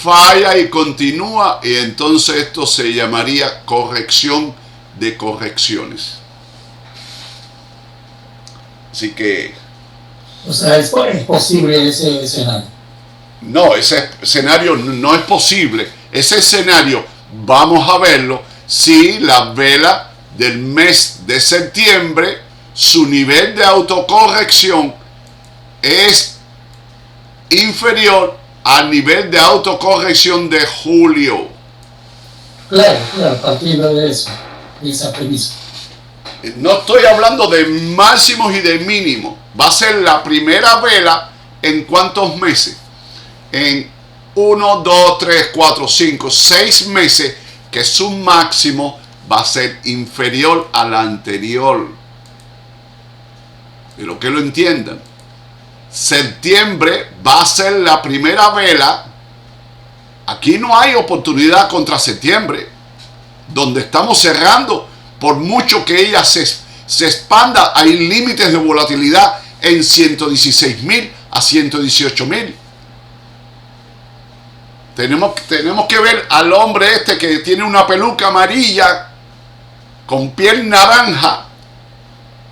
falla y continúa, y entonces esto se llamaría corrección de correcciones. Así que... O sea, es posible ese escenario. No, ese escenario no es posible. Ese escenario vamos a verlo si la vela del mes de septiembre, su nivel de autocorrección es inferior al nivel de autocorrección de julio. Claro, partiendo de eso, de esa premisa. No estoy hablando de máximos y de mínimos. Va a ser la primera vela en ¿cuántos meses? En 1, 2, 3, 4, 5, 6 meses, que su máximo va a ser inferior al anterior. Pero que lo entiendan. Septiembre va a ser la primera vela. Aquí no hay oportunidad contra septiembre, donde estamos cerrando. Por mucho que ella se expanda, hay límites de volatilidad en 116,000 a 118,000. Tenemos que ver al hombre este que tiene una peluca amarilla con piel naranja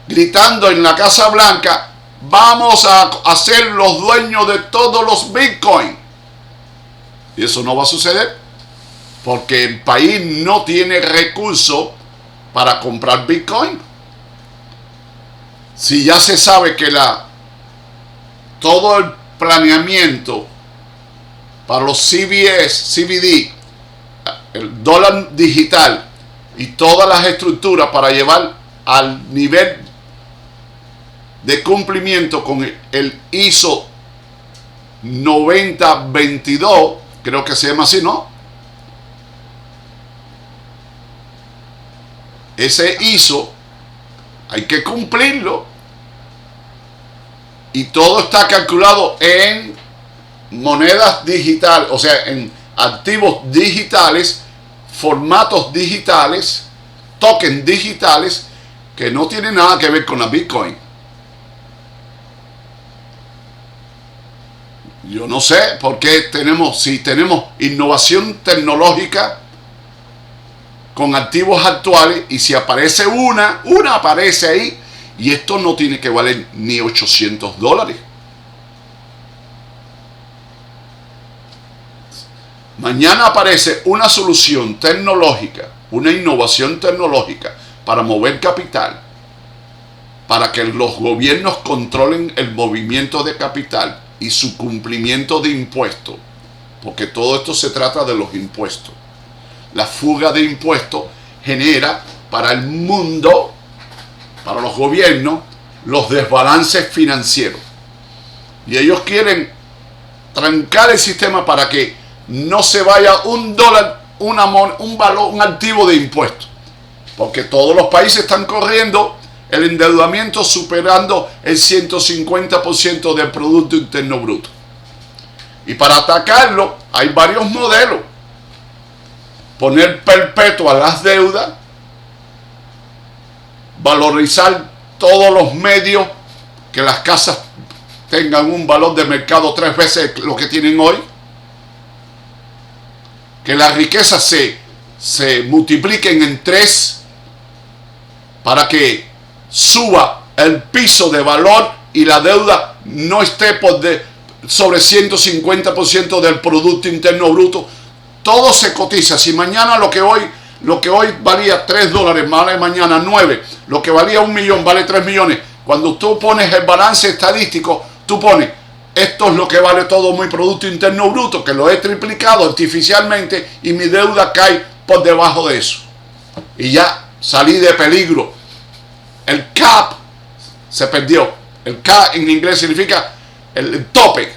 gritando en la Casa Blanca: vamos a ser los dueños de todos los Bitcoin. Y eso no va a suceder porque el país no tiene recursos para comprar Bitcoin. Si ya se sabe que todo el planeamiento para los CBD, el dólar digital y todas las estructuras para llevar al nivel de cumplimiento con el ISO 9022, creo que se llama así, ¿no? Ese ISO hay que cumplirlo, y todo está calculado en monedas digitales, o sea, en activos digitales, formatos digitales, tokens digitales, que no tienen nada que ver con la Bitcoin. Yo no sé por qué si tenemos innovación tecnológica con activos actuales, y si aparece una aparece ahí, y esto no tiene que valer ni $800. Mañana aparece una solución tecnológica, una innovación tecnológica para mover capital, para que los gobiernos controlen el movimiento de capital y su cumplimiento de impuestos, porque todo esto se trata de los impuestos. La fuga de impuestos genera para el mundo, para los gobiernos, los desbalances financieros. Y ellos quieren trancar el sistema para que no se vaya un dólar, un activo de impuestos. Porque todos los países están corriendo el endeudamiento superando el 150% del Producto Interno Bruto. Y para atacarlo hay varios modelos. Poner perpetuas las deudas, valorizar todos los medios, que las casas tengan un valor de mercado 3 veces lo que tienen hoy, que las riquezas se multipliquen en 3 para que suba el piso de valor y la deuda no esté sobre 150% del Producto Interno Bruto. Todo se cotiza. Si mañana lo que hoy valía $3 vale mañana 9, lo que valía 1 millón vale 3 millones. Cuando tú pones el balance estadístico, tú pones: esto es lo que vale todo mi Producto Interno Bruto, que lo he triplicado artificialmente, y mi deuda cae por debajo de eso. Y ya salí de peligro. El cap se perdió. El cap en inglés significa el tope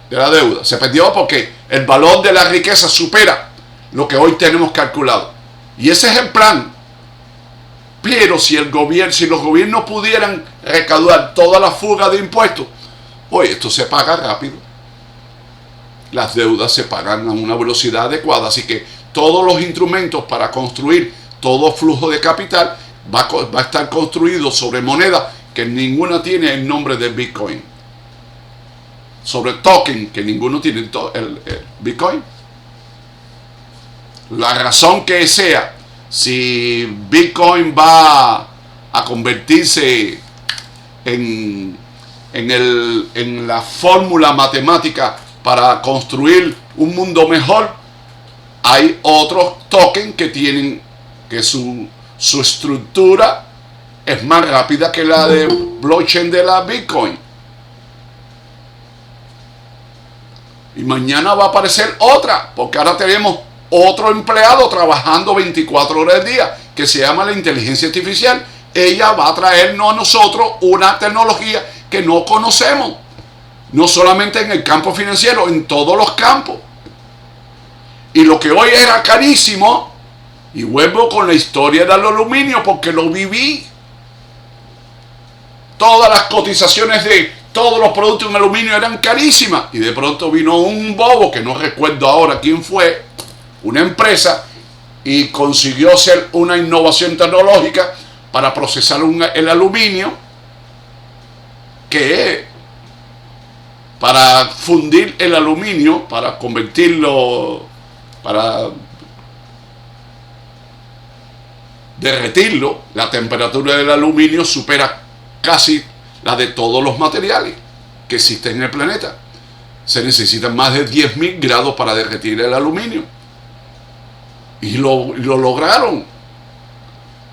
de la deuda. Se perdió porque el valor de la riqueza supera lo que hoy tenemos calculado. Y ese es el plan. Pero si los gobiernos pudieran recaudar toda la fuga de impuestos, oye, esto se paga rápido. Las deudas se pagan a una velocidad adecuada. Así que todos los instrumentos para construir todo flujo de capital va a estar construido sobre monedas que ninguna tiene el nombre de Bitcoin. Sobre token, que ninguno tiene el Bitcoin. La razón que sea, si Bitcoin va a convertirse en la fórmula matemática para construir un mundo mejor, hay otros tokens que tienen que su estructura es más rápida que la de blockchain de la Bitcoin. Y mañana va a aparecer otra, porque ahora tenemos otro empleado trabajando 24 horas al día, que se llama la inteligencia artificial. Ella va a traernos a nosotros una tecnología que no conocemos, no solamente en el campo financiero, en todos los campos. Y lo que hoy era carísimo, y vuelvo con la historia del aluminio porque lo viví, todas las cotizaciones de todos los productos en aluminio eran carísimas, y de pronto vino un bobo, que no recuerdo ahora quién fue, una empresa, y consiguió hacer una innovación tecnológica para procesar el aluminio, que para fundir el aluminio, para convertirlo, para derretirlo, la temperatura del aluminio supera casi la de todos los materiales que existen en el planeta. Se necesitan más de 10.000 grados para derretir el aluminio. Y lo lograron.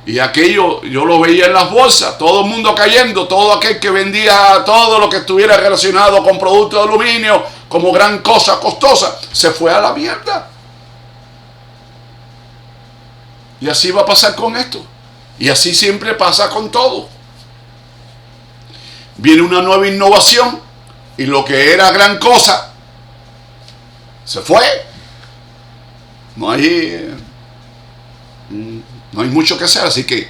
Y aquello yo lo veía en las bolsas, todo el mundo cayendo, todo aquel que vendía todo lo que estuviera relacionado con productos de aluminio como gran cosa costosa, se fue a la mierda. Y así va a pasar con esto. Y así siempre pasa con todo. Viene una nueva innovación y lo que era gran cosa se fue. No hay mucho que hacer, así que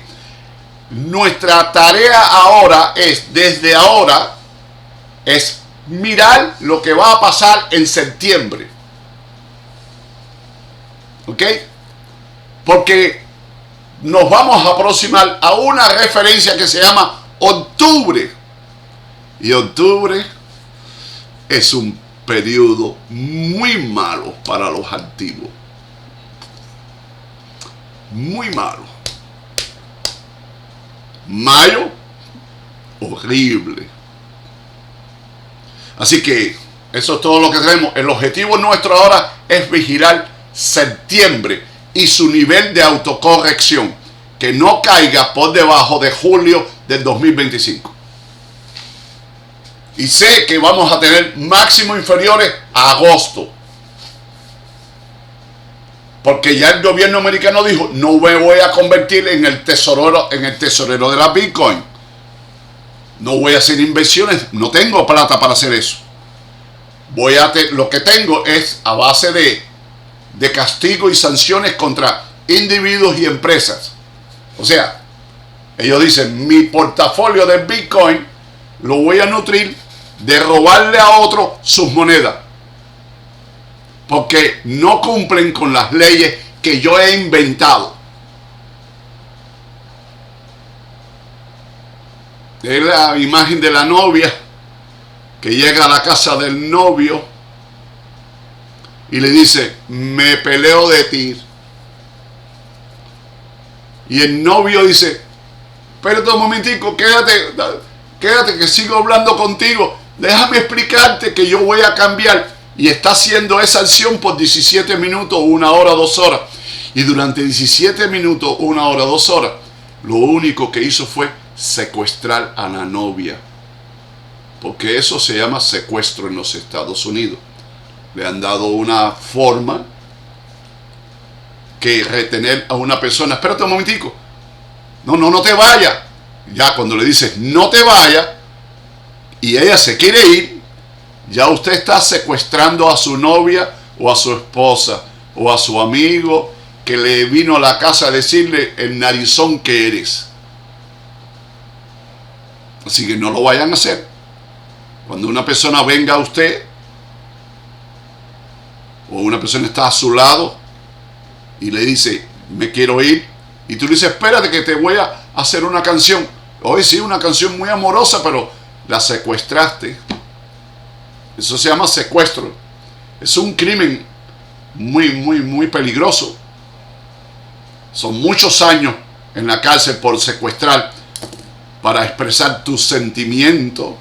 nuestra tarea ahora es, desde ahora, es mirar lo que va a pasar en septiembre. ¿Ok? Porque nos vamos a aproximar a una referencia que se llama octubre. Y octubre es un periodo muy malo para los activos. Muy malo. Mayo, horrible. Así que eso es todo lo que tenemos. El objetivo nuestro ahora es vigilar septiembre y su nivel de autocorrección, que no caiga por debajo de julio del 2025. Y sé que vamos a tener máximos inferiores a agosto. Porque ya el gobierno americano dijo, no me voy a convertir en el tesorero de la Bitcoin. No voy a hacer inversiones, no tengo plata para hacer eso. Lo que tengo es a base de castigo y sanciones contra individuos y empresas. O sea, ellos dicen, mi portafolio de Bitcoin lo voy a nutrir de robarle a otro sus monedas. Porque no cumplen con las leyes que yo he inventado. Es la imagen de la novia que llega a la casa del novio y le dice, me peleo de ti. Y el novio dice, espérate un momentico, quédate que sigo hablando contigo. Déjame explicarte que yo voy a cambiar. Y está haciendo esa acción por 17 minutos, 1 hora, 2 horas. Y durante 17 minutos, 1 hora, 2 horas, lo único que hizo fue secuestrar a la novia. Porque eso se llama secuestro en los Estados Unidos. Le han dado una forma que retener a una persona. Espérate un momentico. No te vayas. Ya cuando le dices no te vayas y ella se quiere ir, ya usted está secuestrando a su novia o a su esposa o a su amigo que le vino a la casa a decirle el narizón que eres. Así que no lo vayan a hacer. Cuando una persona venga a usted o una persona está a su lado y le dice me quiero ir y tú le dices espérate que te voy a hacer una canción. Hoy sí, una canción muy amorosa, pero la secuestraste. Eso se llama secuestro. Es un crimen muy peligroso. Son muchos años en la cárcel por secuestrar para expresar tus sentimientos.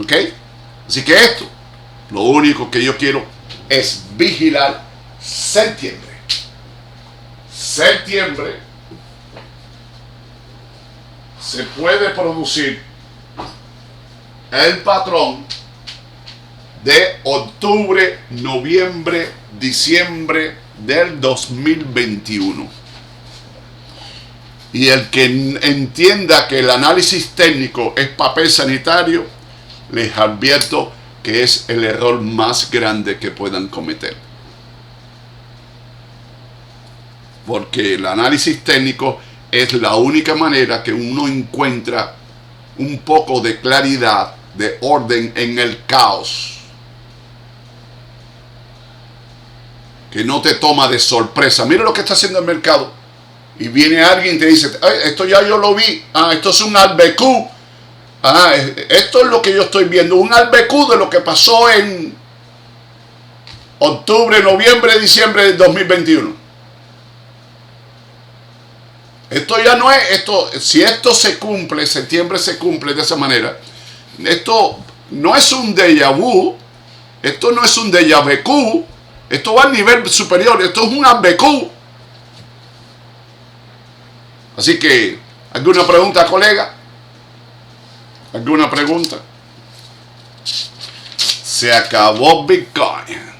¿Ok? Así que esto, lo único que yo quiero es vigilar septiembre. Septiembre se puede producir el patrón de octubre, noviembre, diciembre del 2021. Y el que entienda que el análisis técnico es papel sanitario, les advierto que es el error más grande que puedan cometer. Porque el análisis técnico es la única manera que uno encuentra un poco de claridad, de orden en el caos. Que no te toma de sorpresa. Mira lo que está haciendo el mercado. Y viene alguien y te dice, esto ya yo lo vi. Esto es un albecu. Esto es lo que yo estoy viendo, un albecu de lo que pasó en octubre, noviembre, diciembre del 2021. Esto ya no es, si esto se cumple, septiembre se cumple de esa manera, esto no es un déjà vu, esto no es un déjà vu, esto va al nivel superior, esto es un albecu. Así que, ¿alguna pregunta, colega? ¿Alguna pregunta? Se acabó Bitcoin.